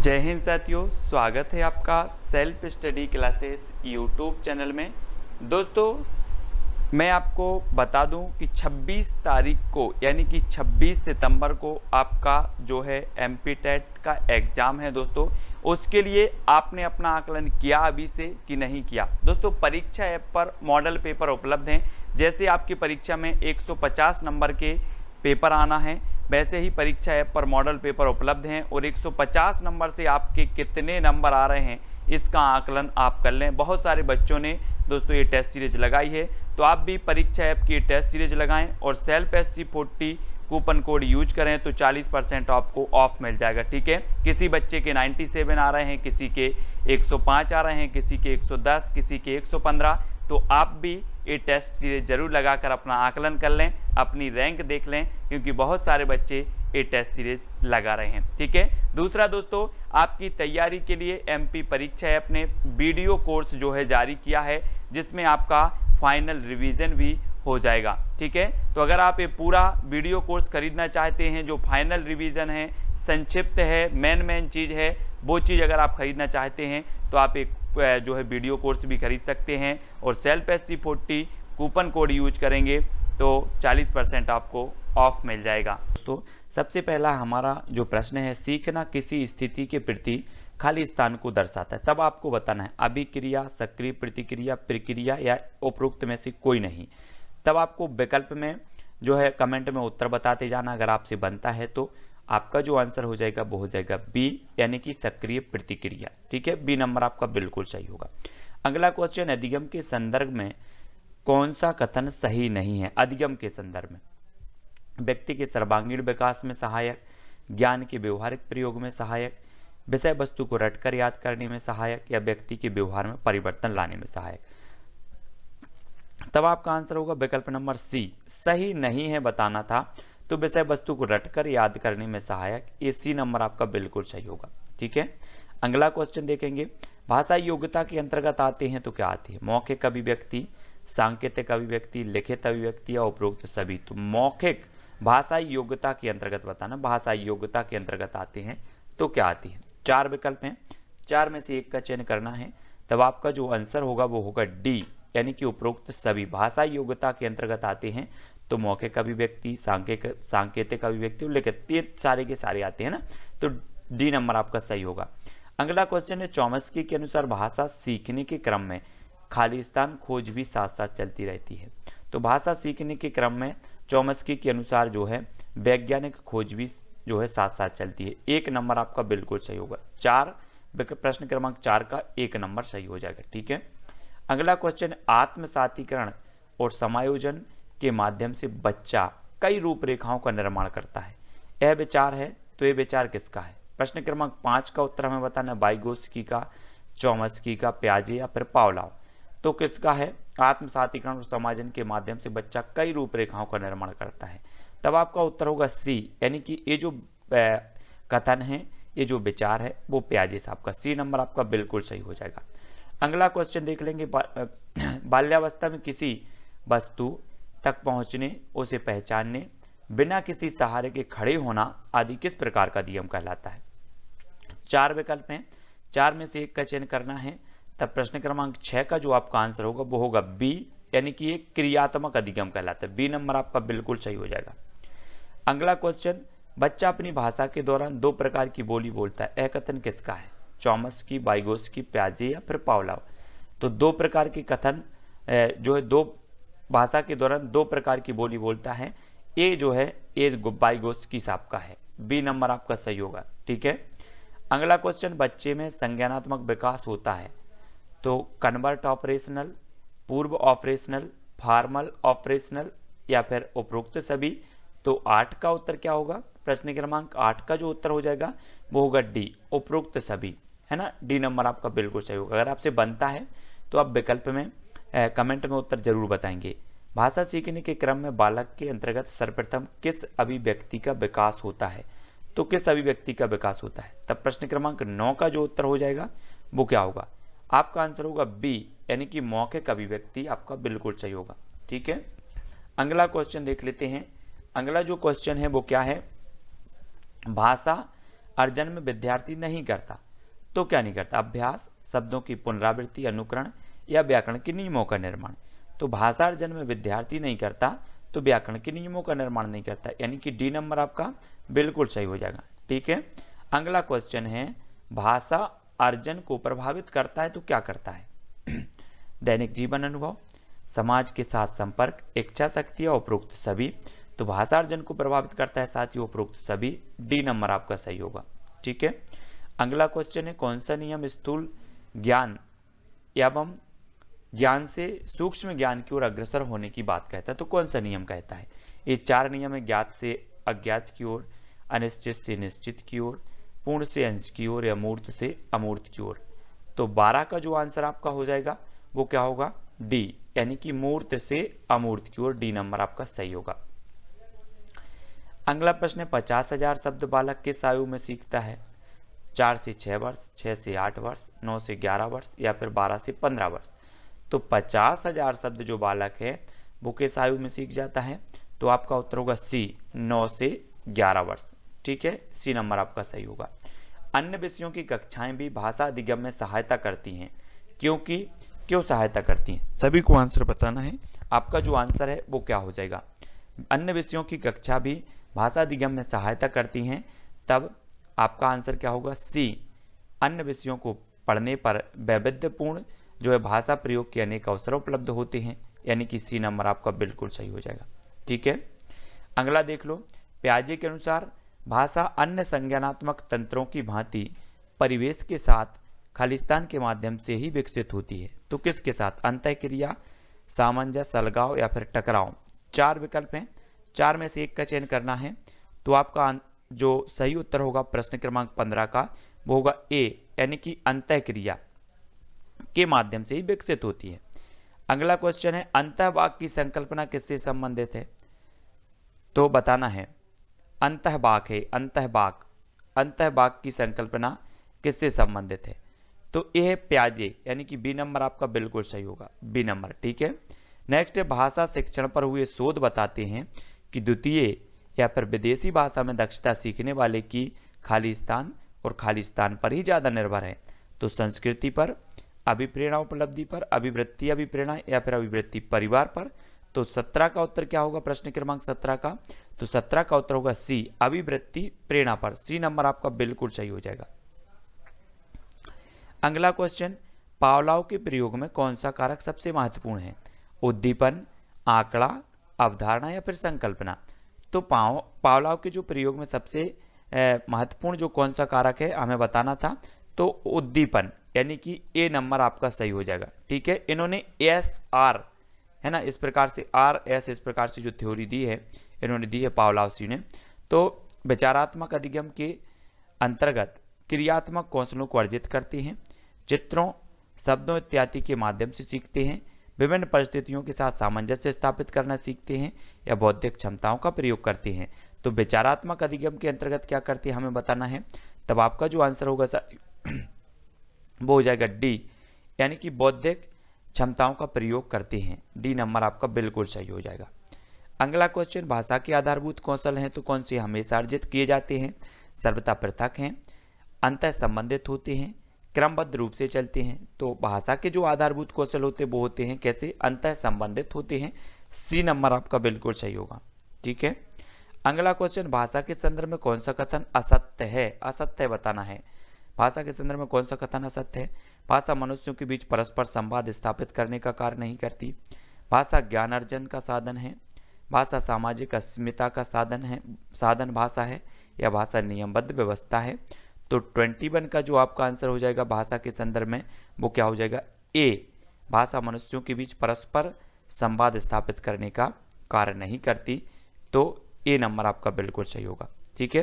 जय हिंद साथियों, स्वागत है आपका self study classes YouTube channel में। दोस्तों, मैं आपको बता दूं कि 26 तारीख को यानी कि 26 सितंबर को आपका जो है एमपी टेट का एग्ज़ाम है। दोस्तों, उसके लिए आपने अपना आकलन किया अभी से कि नहीं किया? दोस्तों, परीक्षा ऐप पर मॉडल पेपर उपलब्ध हैं। जैसे आपकी परीक्षा में 150 नंबर के पेपर आना है, वैसे ही परीक्षा ऐप पर मॉडल पेपर उपलब्ध हैं और 150 नंबर से आपके कितने नंबर आ रहे हैं इसका आकलन आप कर लें। बहुत सारे बच्चों ने दोस्तों ये टेस्ट सीरीज लगाई है, तो आप भी परीक्षा ऐप की टेस्ट सीरीज लगाएं और self SC40 coupon code use करें तो 40% आपको ऑफ मिल जाएगा। ठीक है, किसी बच्चे के 97 आ रहे हैं, किसी के 105 आ रहे हैं, किसी के 110, किसी के 115, तो आप भी ये टेस्ट सीरीज जरूर लगाकर अपना आकलन कर लें, अपनी रैंक देख लें, क्योंकि बहुत सारे बच्चे ये टेस्ट सीरीज लगा रहे हैं। ठीक है, दूसरा दोस्तों, आपकी तैयारी के लिए एमपी परीक्षा ऐप ने वीडियो कोर्स जो है जारी किया है, जिसमें आपका फाइनल रिवीजन भी हो जाएगा। ठीक है, तो अगर आप ये पूरा वीडियो कोर्स खरीदना चाहते हैं, जो फाइनल रिवीजन है, संक्षिप्त है, मेन चीज़ है, वो चीज़ अगर आप खरीदना चाहते हैं तो आप एक जो है वीडियो कोर्स भी खरीद सकते हैं और self SC40 coupon code use करेंगे तो 40% आपको ऑफ मिल जाएगा। दोस्तों, सबसे पहला हमारा जो प्रश्न है, सीखना किसी स्थिति के प्रति खाली स्थान को दर्शाता है। तब आपको बताना है अभिक्रिया, सक्रिय प्रतिक्रिया, प्रक्रिया या उपरोक्त में से कोई नहीं। तब आपको विकल्प में जो है कमेंट में उत्तर बताते जाना। अगर आपसे बनता है तो आपका जो आंसर हो जाएगा वो हो जाएगा बी, यानी कि सक्रिय प्रतिक्रिया। ठीक है, बी नंबर आपका बिल्कुल सही होगा। अगला क्वेश्चन, अधिगम के संदर्भ में कौन सा कथन सही नहीं है? अधिगम के संदर्भ में व्यक्ति के सर्वांगीण विकास में सहायक, ज्ञान के व्यवहारिक प्रयोग में सहायक, विषय वस्तु को रटकर याद करने में सहायक या व्यक्ति के व्यवहार में परिवर्तन लाने में सहायक। तब आपका आंसर होगा विकल्प नंबर सी, सही नहीं है बताना था, तो विषय वस्तु को रटकर याद करने में सहायक, ये सी नंबर आपका बिल्कुल सही होगा। ठीक है, अगला क्वेश्चन देखेंगे, भाषा योग्यता के अंतर्गत आते हैं तो क्या आती है? मौखिक अभिव्यक्ति, सांकेतिक अभिव्यक्ति, लिखित अभिव्यक्ति या उपरोक्त सभी। तो मौखिक भाषा योग्यता के अंतर्गत बताना, भाषा योग्यता के अंतर्गत आते हैं तो क्या आती है? 4 विकल्प हैं, 4 में से एक का चयन करना है। तब आपका जो आंसर होगा वो होगा डी, यानी कि उपरोक्त सभी भाषा योग्यता के अंतर्गत आते हैं। तो मौखिक अभिव्यक्ति, सांकेतिक अभिव्यक्ति और लिखित, ये सारे के सारे आते हैं ना, तो डी नंबर आपका सही होगा। अगला क्वेश्चन है, चॉम्स्की के अनुसार भाषा सीखने के क्रम में खाली स्थान खोज भी साथ साथ चलती रहती है। तो भाषा सीखने के क्रम में चॉम्स्की के अनुसार जो है वैज्ञानिक खोज भी जो है साथ साथ चलती है। एक नंबर आपका बिल्कुल सही होगा। प्रश्न क्रमांक 4 का एक नंबर सही हो जाएगा। ठीक है, अगला क्वेश्चन, आत्मसातीकरण और समायोजन के माध्यम से बच्चा कई रूपरेखाओं का निर्माण करता है। यह विचार है, तो यह विचार किसका है? प्रश्न क्रमांक 5 का उत्तर हमें बताना है, वाइगोत्स्की का, चॉम्स्की का, पियाजे या फिर पावलोव। तो किसका है? आत्मसातीकरण और समायोजन के माध्यम से बच्चा कई रूपरेखाओं का निर्माण करता है। तब आपका उत्तर होगा सी, यानी कि ये जो कथन है, ये जो विचार है, वो पियाजे साहब का। सी नंबर आपका बिल्कुल सही हो जाएगा। अगला क्वेश्चन देख लेंगे, बाल्यावस्था में किसी वस्तु तक पहुंचने, उसे पहचानने, बिना किसी सहारे के खड़े होना आदि किस प्रकार का नियम कहलाता है? 4 विकल्प हैं, 4 में से एक का चयन करना है। तब प्रश्न क्रमांक 6 का जो आपका आंसर होगा वो होगा बी, यानी कि एक क्रियात्मक अधिगम कहलाता है। बी नंबर आपका बिल्कुल सही हो जाएगा। अगला क्वेश्चन, बच्चा अपनी भाषा के दौरान 2 प्रकार की बोली बोलता है। यह कथन किसका है? चॉम्स्की, वाइगोत्स्की, पियाजे या फिर पावलोव। तो 2 प्रकार के कथन जो है, 2 भाषा के दौरान 2 प्रकार की बोली बोलता है, ये जो है ये वाइगोत्स्की साहब का है। बी नंबर आपका सही होगा। ठीक है, अगला क्वेश्चन, बच्चे में संज्ञानात्मक विकास होता है तो कन्वर्ट ऑपरेशनल, पूर्व ऑपरेशनल, फॉर्मल ऑपरेशनल या फिर उपरोक्त सभी। तो 8 का उत्तर क्या होगा? प्रश्न क्रमांक 8 का जो उत्तर हो जाएगा वो होगा डी, उपरोक्त सभी, है ना। डी नंबर आपका बिल्कुल सही होगा। अगर आपसे बनता है तो आप विकल्प में कमेंट में उत्तर जरूर बताएंगे। भाषा सीखने के क्रम में बालक के अंतर्गत सर्वप्रथम किस अभिव्यक्ति का विकास होता है? तो किस अभिव्यक्ति का विकास होता है? तब प्रश्न क्रमांक 9 का जो उत्तर हो जाएगा वो क्या होगा? आपका आंसर होगा बी, यानी कि मौखिक अभिव्यक्ति आपका बिल्कुल सही होगा। ठीक है, अगला क्वेश्चन देख लेते हैं। अगला जो क्वेश्चन है वो क्या है? भाषा अर्जन में विद्यार्थी नहीं करता तो क्या नहीं करता? अभ्यास, शब्दों की पुनरावृत्ति, अनुकरण या व्याकरण के नियमों का निर्माण। तो भाषा अर्जन में विद्यार्थी नहीं करता तो व्याकरण के नियमों का निर्माण नहीं करता, यानी कि डी नंबर आपका बिल्कुल सही हो जाएगा। ठीक है, अगला क्वेश्चन है भाषा अर्जन को प्रभावित करता है तो क्या करता है? दैनिक जीवन अनुभव, समाज के साथ संपर्क, इच्छा शक्ति और उपरोक्त सभी। तो भाषा अर्जन को प्रभावित करता है साथ ही उपरोक्त सभी, डी नंबर आपका सही होगा। ठीक है, अगला क्वेश्चन है कौन सा नियम स्थूल ज्ञान एवं ज्ञान से सूक्ष्म ज्ञान की ओर अग्रसर होने की बात कहता है? तो कौन सा नियम कहता है? ये 4 नियम है, ज्ञात से अज्ञात की ओर, अनिश्चित से निश्चित की ओर, पूर्ण से अंश की ओर या मूर्त से अमूर्त की ओर। तो 12 का जो आंसर आपका हो जाएगा वो क्या होगा? डी, यानी कि मूर्त से अमूर्त की ओर, डी नंबर आपका सही होगा। अगला प्रश्न है 50,000 शब्द बालक किस आयु में सीखता है? 4 से 6 वर्ष, 6 से 8 वर्ष, 9 से 11 वर्ष या फिर 12 से 15 वर्ष। तो 50,000 शब्द जो बालक है वो किस आयु में सीख जाता है? तो आपका उत्तर होगा सी, 9 से 11 वर्ष। ठीक है, सी नंबर आपका सही होगा। अन्य विषयों की कक्षाएं भी भाषा अधिगम में सहायता करती हैं, क्यों सहायता करती हैं? सभी को आंसर बताना है। आपका जो आंसर है वो क्या हो जाएगा? अन्य विषयों की कक्षा भी भाषा अधिगम में सहायता करती हैं, तब आपका आंसर क्या होगा? सी, अन्य विषयों को पढ़ने पर वैविध्यपूर्ण जो है भाषा प्रयोग के अनेक अवसर उपलब्ध होते हैं, यानी कि सी नंबर आपका बिल्कुल सही हो जाएगा। ठीक है, अगला देख लो, पियाजे के अनुसार भाषा अन्य संज्ञानात्मक तंत्रों की भांति परिवेश के साथ खालिस्तान के माध्यम से ही विकसित होती है। तो किसके साथ? अंतःक्रिया, सामंजस्य, अलगाव या फिर टकराव। 4 विकल्प हैं, 4 में से एक का चयन करना है। तो आपका जो सही उत्तर होगा प्रश्न क्रमांक 15 का वो होगा ए, यानी कि अंतःक्रिया के माध्यम से ही विकसित होती है। अगला क्वेश्चन है अंतःवाक की संकल्पना किससे संबंधित है? तो बताना है अंतःवाक है, अंतःवाक की संकल्पना किससे संबंधित है? तो ये है पियाजे, यानी कि बी नंबर आपका बिल्कुल सही होगा, बी नंबर। ठीक है, नेक्स्ट है भाषा शिक्षण पर हुए शोध बताते हैं कि द्वितीय या फिर विदेशी भाषा में दक्षता सीखने वाले की खालिस्तान और खालिस्तान पर ही ज़्यादा निर्भर है। तो संस्कृति पर, अभिप्रेरणा उपलब्धि पर, अभिवृत्ति अभिप्रेरणा या फिर अभिवृत्ति परिवार पर। तो 17 का उत्तर क्या होगा प्रश्न क्रमांक 17 का? तो 17 का उत्तर होगा सी, अभिवृत्ति प्रेरणा पर, सी नंबर आपका बिल्कुल सही हो जाएगा। अगला क्वेश्चन, पावलाव के प्रयोग में कौन सा कारक सबसे महत्वपूर्ण है? उद्दीपन, आंकड़ा, अवधारणा या फिर संकल्पना। तो पावलाव के जो प्रयोग में सबसे महत्वपूर्ण जो कौन सा कारक है हमें बताना था, तो उद्दीपन, यानी कि ए नंबर आपका सही हो जाएगा। ठीक है, इन्होंने एस आर है ना, इस प्रकार से आर एस इस प्रकार से जो थ्योरी दी है इन्होंने दी है पावलावसी ने। तो विचारात्मक अधिगम के अंतर्गत क्रियात्मक कौशलों को अर्जित करते हैं, चित्रों, शब्दों इत्यादि के माध्यम से सीखते हैं, विभिन्न परिस्थितियों के साथ सामंजस्य स्थापित करना सीखते हैं या बौद्धिक क्षमताओं का प्रयोग करते हैं। तो विचारात्मक अधिगम के अंतर्गत क्या करते हैं हमें बताना है, तब आपका जो आंसर होगा वो हो जाएगा डी, यानी कि बौद्धिक क्षमताओं का प्रयोग करते हैं, डी नंबर आपका बिल्कुल सही हो जाएगा। अगला क्वेश्चन, भाषा के आधारभूत कौशल हैं तो कौन से हमेशा अर्जित किए जाते हैं? सर्वथा पृथक हैं, अंतः संबंधित होते हैं, क्रमबद्ध रूप से चलते हैं। तो भाषा के जो आधारभूत कौशल होते हैं वो होते हैं कैसे? अंतः संबंधित होते हैं, सी नंबर आपका बिल्कुल सही होगा। ठीक है, अगला क्वेश्चन, भाषा के संदर्भ में कौन सा कथन असत्य है? असत्य बताना है। भाषा के संदर्भ में कौन सा कथन असत्य है? भाषा मनुष्यों के बीच परस्पर संवाद स्थापित करने का कार्य नहीं करती, भाषा ज्ञान अर्जन का साधन है, भाषा सामाजिक अस्मिता का साधन भाषा है, या भाषा नियमबद्ध व्यवस्था है। तो 21 का जो आपका आंसर हो जाएगा भाषा के संदर्भ में वो क्या हो जाएगा? ए, भाषा मनुष्यों के बीच परस्पर संवाद स्थापित करने का कार्य नहीं करती। तो ए नंबर आपका बिल्कुल सही होगा। ठीक है,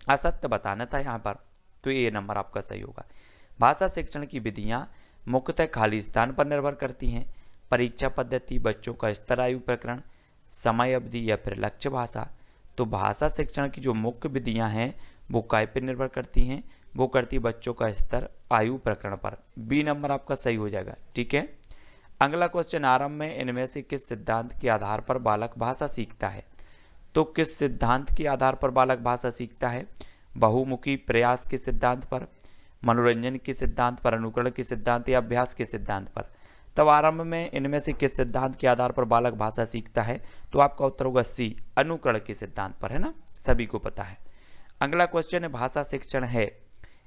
असत्य बताना था यहाँ पर, तो ए नंबर आपका सही होगा। भाषा शिक्षण की विधियां मुख्यतः खालिस्तान पर निर्भर करती हैं, परीक्षा पद्धति, बच्चों का स्तर, आयु प्रकरण, समय अवधि या फिर लक्ष्य भाषा। तो भाषा शिक्षण की जो मुख्य विधियां हैं वो काय पर निर्भर करती हैं? वो करती बच्चों का स्तर, आयु प्रकरण पर, बी नंबर आपका सही हो जाएगा। ठीक है, अगला क्वेश्चन, आरंभ में इनमें से किस सिद्धांत के आधार पर बालक भाषा सीखता है? तो किस सिद्धांत के आधार पर बालक भाषा सीखता है बहुमुखी प्रयास के सिद्धांत पर, मनोरंजन के सिद्धांत पर, अनुकरण के सिद्धांत या अभ्यास के सिद्धांत पर। तब आरंभ में इनमें से किस सिद्धांत के आधार पर बालक भाषा सीखता है? तो आपका उत्तर होगा सी, अनुकरण के सिद्धांत पर, है ना, सभी को पता है। अगला क्वेश्चन है, भाषा शिक्षण है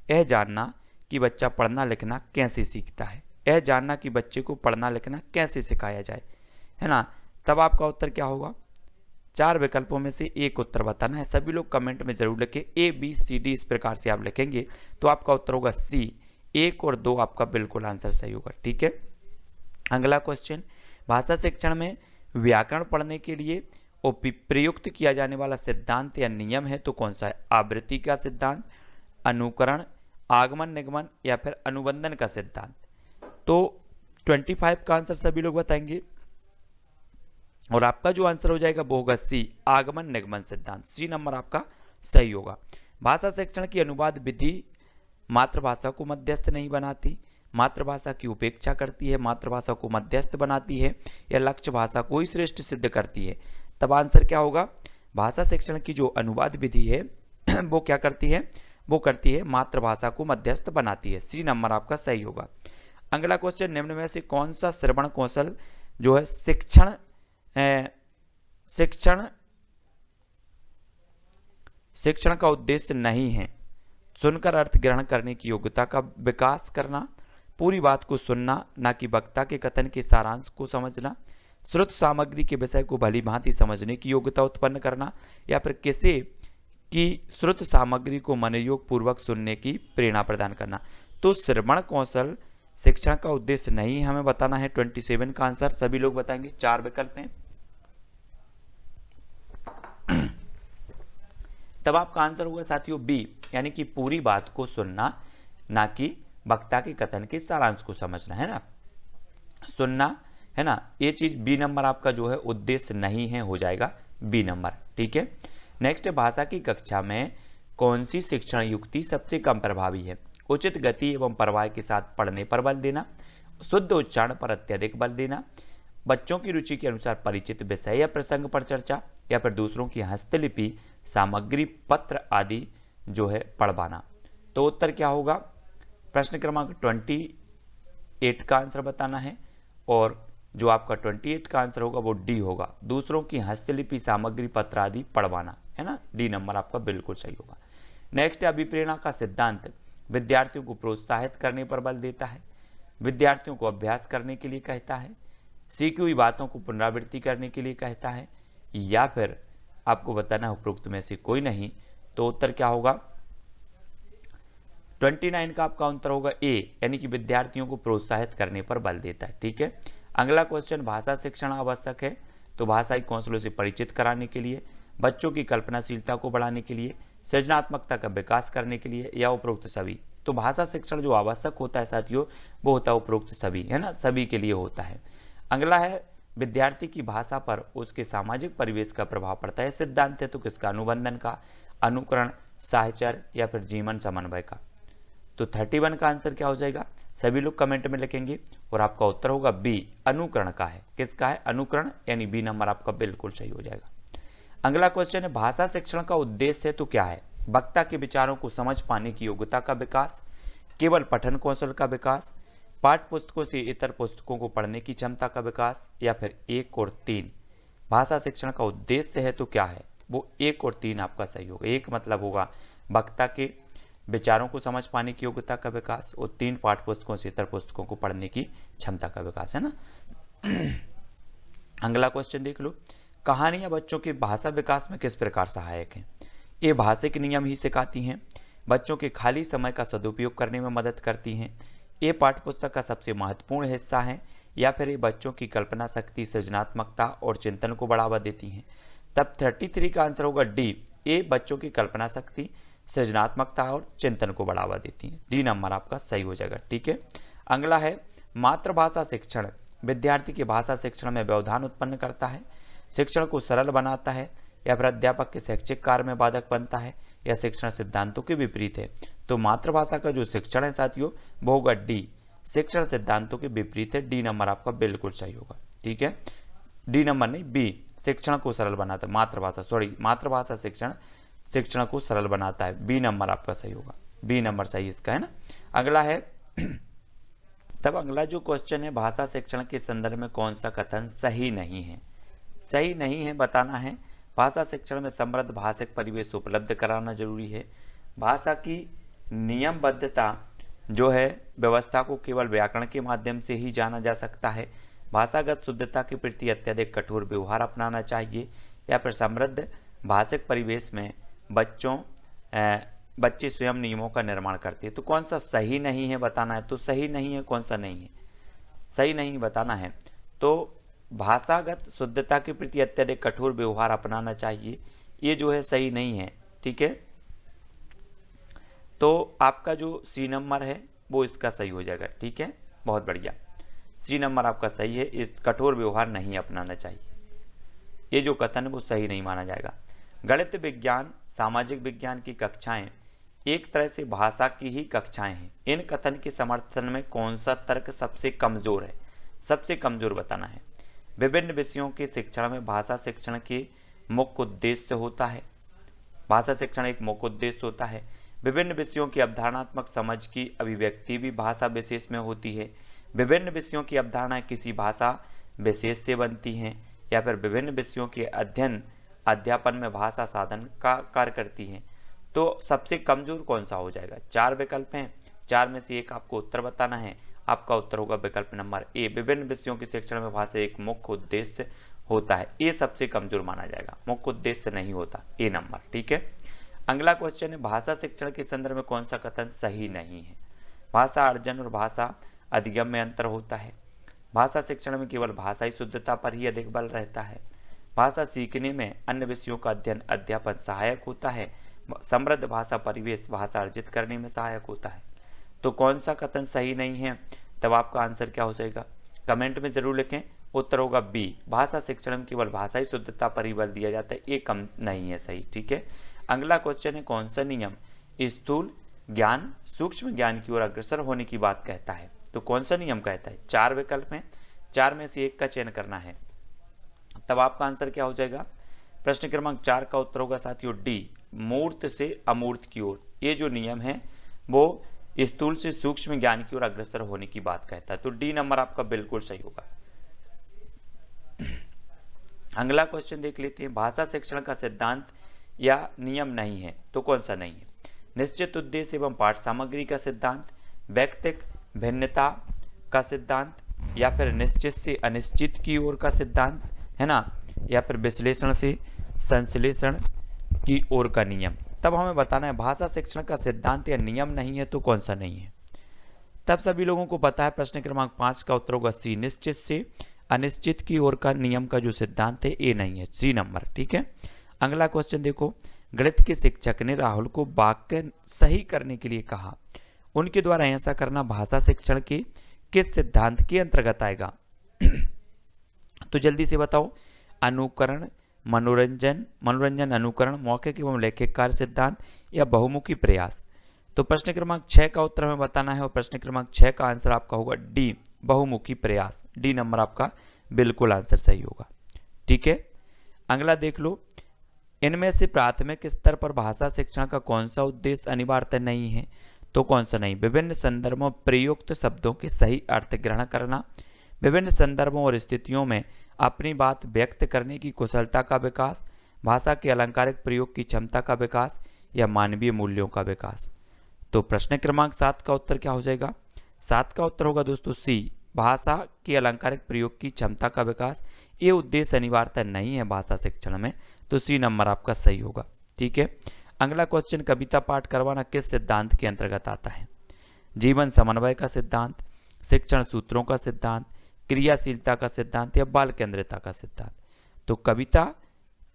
यह जानना कि बच्चा पढ़ना लिखना कैसे सीखता है। यह जानना कि बच्चे को पढ़ना लिखना कैसे सिखाया जाए, है ना। तब आपका उत्तर क्या होगा? 4 विकल्पों में से एक उत्तर बताना है। सभी लोग कमेंट में जरूर लिखें, ए बी सी डी, इस प्रकार से आप लिखेंगे तो आपका उत्तर होगा सी, 1 और 2 आपका बिल्कुल आंसर सही होगा। ठीक है। अगला क्वेश्चन, भाषा शिक्षण में व्याकरण पढ़ने के लिए प्रयुक्त किया जाने वाला सिद्धांत या नियम है तो कौन सा है? आवृत्ति का सिद्धांत, अनुकरण, आगमन निगमन या फिर अनुबंधन का सिद्धांत। तो 25 का आंसर सभी लोग बताएंगे और आपका जो आंसर हो जाएगा वो होगा सी, आगमन निगमन सिद्धांत। सी नंबर आपका सही होगा। भाषा शिक्षण की अनुवाद विधि मातृभाषा को मध्यस्थ नहीं बनाती, मातृभाषा की उपेक्षा करती है, मातृभाषा को मध्यस्थ बनाती है या लक्ष्य भाषा को ही श्रेष्ठ सिद्ध करती है। तब आंसर क्या होगा? भाषा शिक्षण की जो अनुवाद विधि है वो क्या करती है? वो करती है मातृभाषा को मध्यस्थ बनाती है। सी नंबर आपका सही होगा। अगला क्वेश्चन, निम्न में से कौन सा श्रवण कौशल जो है शिक्षण का उद्देश्य नहीं है? सुनकर अर्थ ग्रहण करने की योग्यता का विकास करना, पूरी बात को सुनना, ना कि वक्ता के कथन के सारांश को समझना, श्रुत सामग्री के विषय को भली भांति समझने की योग्यता उत्पन्न करना या फिर किसी की श्रुत सामग्री को मनोयोग पूर्वक सुनने की प्रेरणा प्रदान करना। तो श्रवण कौशल शिक्षण का उद्देश्य नहीं हमें बताना है। 27 का आंसर सभी लोग बताएंगे। 4 विकल्प हैं। तब आपका आंसर हुआ साथियों बी, यानी कि पूरी बात को सुनना, ना कि वक्ता के कथन के सारांश को समझना, है ना। सुनना, है ना, ये चीज बी नंबर आपका जो है उद्देश्य नहीं है, हो जाएगा बी नंबर। ठीक है। नेक्स्ट, भाषा की कक्षा में कौन सी शिक्षण युक्ति सबसे कम प्रभावी है? उचित गति एवं प्रवाह के साथ पढ़ने पर बल देना, शुद्ध उच्चारण पर अत्यधिक बल देना, बच्चों की रुचि के अनुसार परिचित विषय या प्रसंग पर चर्चा या फिर दूसरों की हस्तलिपि सामग्री पत्र आदि जो है पढ़वाना। तो उत्तर क्या होगा? प्रश्न क्रमांक 28 का आंसर बताना है और जो आपका 28 का आंसर होगा वो डी होगा, दूसरों की हस्तलिपि सामग्री पत्र आदि पढ़वाना, है ना। डी नंबर आपका बिल्कुल सही होगा। नेक्स्ट, अभिप्रेरणा का सिद्धांत विद्यार्थियों को प्रोत्साहित करने पर बल देता है, विद्यार्थियों को अभ्यास करने के लिए कहता है, सीखी हुई बातों को पुनरावृत्ति करने के लिए कहता है, या फिर आपको बताना है उपरोक्त में से कोई नहीं। तो उत्तर क्या होगा? 29 का आपका उत्तर होगा ए, यानी कि विद्यार्थियों को प्रोत्साहित करने पर बल देता है। ठीक है। अगला क्वेश्चन, भाषा शिक्षण आवश्यक है तो भाषाई कौशलों से परिचित कराने के लिए, बच्चों की कल्पनाशीलता को बढ़ाने के लिए, सृजनात्मकता का विकास करने के लिए या उपरोक्त सभी। तो भाषा शिक्षण जो आवश्यक होता है साथियों वो होता है उपरोक्त सभी, है ना, सभी के लिए होता है। अगला है, विद्यार्थी की भाषा पर उसके सामाजिक परिवेश का प्रभाव पड़ता है। सिद्धांत है तो किसका? अनुबंधन का, अनुकरण, साहचर्य या फिर जीवन समन्वय का। तो 31 का आंसर क्या हो जाएगा? सभी लोग कमेंट में लिखेंगे और आपका उत्तर होगा बी, अनुकरण का है। किसका है? अनुकरण, यानी बी नंबर आपका बिल्कुल सही हो जाएगा। अगला क्वेश्चन है, भाषा शिक्षण का उद्देश्य तो क्या है? वक्ता के विचारों को समझ पाने की योग्यता का विकास, केवल पठन कौशल का विकास, पाठ्य पुस्तकों से इतर पुस्तकों को पढ़ने की क्षमता का विकास या फिर 1 और 3। भाषा शिक्षण का उद्देश्य है तो क्या है? वो 1 और 3 आपका सही होगा। 1 मतलब होगा वक्ता के विचारों को समझ पाने की योग्यता का विकास और 3 पाठ्य पुस्तकों से इतर पुस्तकों को पढ़ने की क्षमता का विकास, है ना। अगला क्वेश्चन देख लो, कहानियां बच्चों के भाषा विकास में किस प्रकार सहायक हैं? ये भाषिक नियम ही सिखाती हैं, बच्चों के खाली समय का सदुपयोग करने में मदद करती हैं, ये पाठ्य पुस्तक का सबसे महत्वपूर्ण हिस्सा है, या फिर ये बच्चों की कल्पना शक्ति, सृजनात्मकता और चिंतन को बढ़ावा देती हैं। तब 33 का आंसर होगा डी, ये बच्चों की कल्पना शक्ति, सृजनात्मकता और चिंतन को बढ़ावा देती हैं। डी नंबर आपका सही हो जाएगा। ठीक है। अगला है, मातृभाषा शिक्षण विद्यार्थी के भाषा शिक्षण में व्यवधान उत्पन्न करता है, शिक्षण को सरल बनाता है या फिर अध्यापक के शैक्षिक कार्य में बाधक बनता है या शिक्षण सिद्धांतों के विपरीत है। तो मातृभाषा का जो शिक्षण है साथियों वो होगा डी, शिक्षण सिद्धांतों के विपरीत है। डी नंबर आपका बिल्कुल सही होगा। ठीक है। डी नंबर नहीं, बी, शिक्षण को सरल बनाता है। मातृभाषा शिक्षण शिक्षण को सरल बनाता है। बी नंबर आपका सही होगा, बी नंबर सही इसका है ना। अगला है तब अगला जो क्वेश्चन है, भाषा शिक्षण के संदर्भ में कौन सा कथन सही नहीं है। सही नहीं है बताना है। भाषा शिक्षण में समृद्ध भाषिक परिवेश उपलब्ध कराना जरूरी है। भाषा की नियमबद्धता जो है व्यवस्था को केवल व्याकरण के माध्यम से ही जाना जा सकता है। भाषागत शुद्धता के प्रति अत्यधिक कठोर व्यवहार अपनाना चाहिए, या फिर समृद्ध भाषिक परिवेश में बच्चे स्वयं नियमों का निर्माण करते हैं। तो कौन सा सही नहीं है बताना है। तो सही नहीं है, कौन सा नहीं है, सही नहीं बताना है। तो भाषागत शुद्धता के प्रति अत्यधिक कठोर व्यवहार अपनाना चाहिए, ये जो है सही नहीं है। ठीक है, तो आपका जो सी नंबर है वो इसका सही हो जाएगा। ठीक है, बहुत बढ़िया, सी नंबर आपका सही है। इस कठोर व्यवहार नहीं अपनाना चाहिए, ये जो कथन है वो सही नहीं माना जाएगा। गणित विज्ञान सामाजिक विज्ञान की कक्षाएं एक तरह से भाषा की ही कक्षाएं हैं। इन कथन के समर्थन में कौन सा तर्क सबसे कमजोर है, सबसे कमजोर बताना है। विभिन्न विषयों के शिक्षण में भाषा शिक्षण के मुख्य उद्देश्य होता है। भाषा शिक्षण एक मुख्य उद्देश्य होता है। विभिन्न विषयों की अवधारणात्मक समझ की अभिव्यक्ति भी भाषा विशेष में होती है। विभिन्न विषयों की अवधारणाएं किसी भाषा विशेष से बनती हैं, या फिर विभिन्न विषयों के अध्यापन में भाषा साधन का कार्य करती हैं। तो सबसे कमजोर कौन सा हो जाएगा। 4 विकल्प हैं, 4 में से एक आपको उत्तर बताना है। आपका उत्तर होगा विकल्प नंबर ए, विभिन्न विषयों के शिक्षण में भाषा एक मुख्य उद्देश्य होता है। ये सबसे कमजोर माना जाएगा, मुख्य उद्देश्य नहीं होता, ए नंबर। ठीक है, अगला क्वेश्चन है, भाषा शिक्षण के संदर्भ में कौन सा कथन सही नहीं है। भाषा अर्जन और भाषा अधिगम में अंतर होता है। भाषा शिक्षण में केवल भाषाई शुद्धता पर ही अधिक बल रहता है। भाषा सीखने में अन्य विषयों का अध्ययन अध्यापन सहायक होता है। समृद्ध भाषा परिवेश भाषा अर्जित करने में सहायक होता है। तो कौन सा कथन सही नहीं है, तब आपका आंसर क्या हो जाएगा, कमेंट में जरूर लिखें। उत्तर होगा बी, भाषा शिक्षण में केवल भाषाई शुद्धता पर ही बल दिया जाता है, ये कम नहीं है सही। ठीक है, अगला क्वेश्चन है, कौन सा नियम स्थूल ज्ञान सूक्ष्म ज्ञान की ओर अग्रसर होने की बात कहता है। तो कौन सा नियम कहता है। 4 विकल्प हैं, 4 में से एक का चयन करना है, तब आपका आंसर क्या हो जाएगा। प्रश्न क्रमांक 4 का उत्तर होगा साथियों डी, मूर्त से अमूर्त की ओर। ये जो नियम है वो स्थूल से सूक्ष्म ज्ञान की ओर अग्रसर होने की बात कहता है। तो डी नंबर आपका बिल्कुल सही होगा। अगला क्वेश्चन देख लेते हैं, भाषा शिक्षण का सिद्धांत या नियम नहीं है। तो कौन सा नहीं है। निश्चित उद्देश्य एवं पाठ सामग्री का सिद्धांत, व्यक्तिक भिन्नता का सिद्धांत, या फिर निश्चित से अनिश्चित की ओर का सिद्धांत है ना, या फिर विश्लेषण से संश्लेषण की ओर का नियम। तब हमें बताना है भाषा शिक्षण का सिद्धांत या नियम नहीं है, तो कौन सा नहीं है। तब सभी लोगों को पता है प्रश्न क्रमांक 5 का उत्तर होगा सी, निश्चित से अनिश्चित की ओर का नियम का जो सिद्धांत है ये नहीं है, सी नंबर। ठीक है, अगला क्वेश्चन देखो, गणित के शिक्षक ने राहुल को वाक्य सही करने के लिए कहा, उनके द्वारा ऐसा करना भाषा शिक्षण के किस सिद्धांत के अंतर्गत आएगा। तो जल्दी से बताओ, अनुकरण, मनोरंजन अनुकरण, मौखिक एवं लेखिक कार्य सिद्धांत, या बहुमुखी प्रयास। तो प्रश्न क्रमांक 6 का उत्तर हमें बताना है, और प्रश्न क्रमांक 6 का आंसर आपका होगा डी, बहुमुखी प्रयास। डी नंबर आपका बिल्कुल आंसर सही होगा। ठीक है, अगला देख लो, इनमें से प्राथमिक स्तर पर भाषा शिक्षण का कौन सा उद्देश्य अनिवार्य नहीं है। तो कौन सा नहीं। विभिन्न संदर्भों प्रयुक्त शब्दों के सही अर्थ ग्रहण करना, विभिन्न संदर्भों और स्थितियों में अपनी बात व्यक्त करने की कुशलता का विकास, भाषा के अलंकारिक प्रयोग की क्षमता का विकास, या मानवीय मूल्यों का विकास। तो प्रश्न क्रमांक 7 का उत्तर क्या हो जाएगा। 7 का उत्तर होगा दोस्तों सी, भाषा के अलंकारिक प्रयोग की क्षमता का विकास। ये उद्देश्य अनिवार्यता नहीं है भाषा शिक्षण में, तो सी नंबर आपका सही होगा। ठीक है, अगला क्वेश्चन, कविता पाठ करवाना किस सिद्धांत के अंतर्गत आता है। जीवन समन्वय का सिद्धांत, शिक्षण सूत्रों का सिद्धांत, क्रियाशीलता का सिद्धांत, या बाल केंद्रिता का सिद्धांत। तो कविता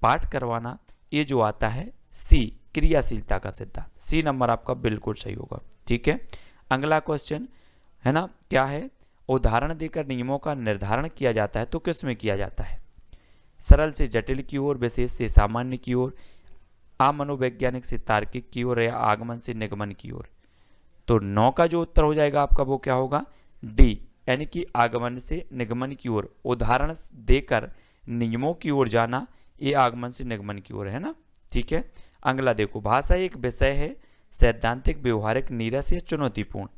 पाठ करवाना ये जो आता है सी, क्रियाशीलता का सिद्धांत। सी नंबर आपका बिल्कुल सही होगा। ठीक है, अगला क्वेश्चन है ना, क्या है, उदाहरण देकर नियमों का निर्धारण किया जाता है, तो किस में किया जाता है। सरल से जटिल की ओर, विशेष से सामान्य की ओर, अमनोवैज्ञानिक से तार्किक की ओर, या आगमन से निगमन की ओर। तो 9 का जो उत्तर हो जाएगा आपका वो क्या होगा, डी, यानी कि आगमन से निगमन की ओर। उदाहरण देकर नियमों की ओर जाना, ये आगमन से निगमन की ओर है ना। ठीक है, अगला देखो, भाषा एक विषय है, सैद्धांतिक, व्यवहारिक, नीरस या चुनौतीपूर्ण।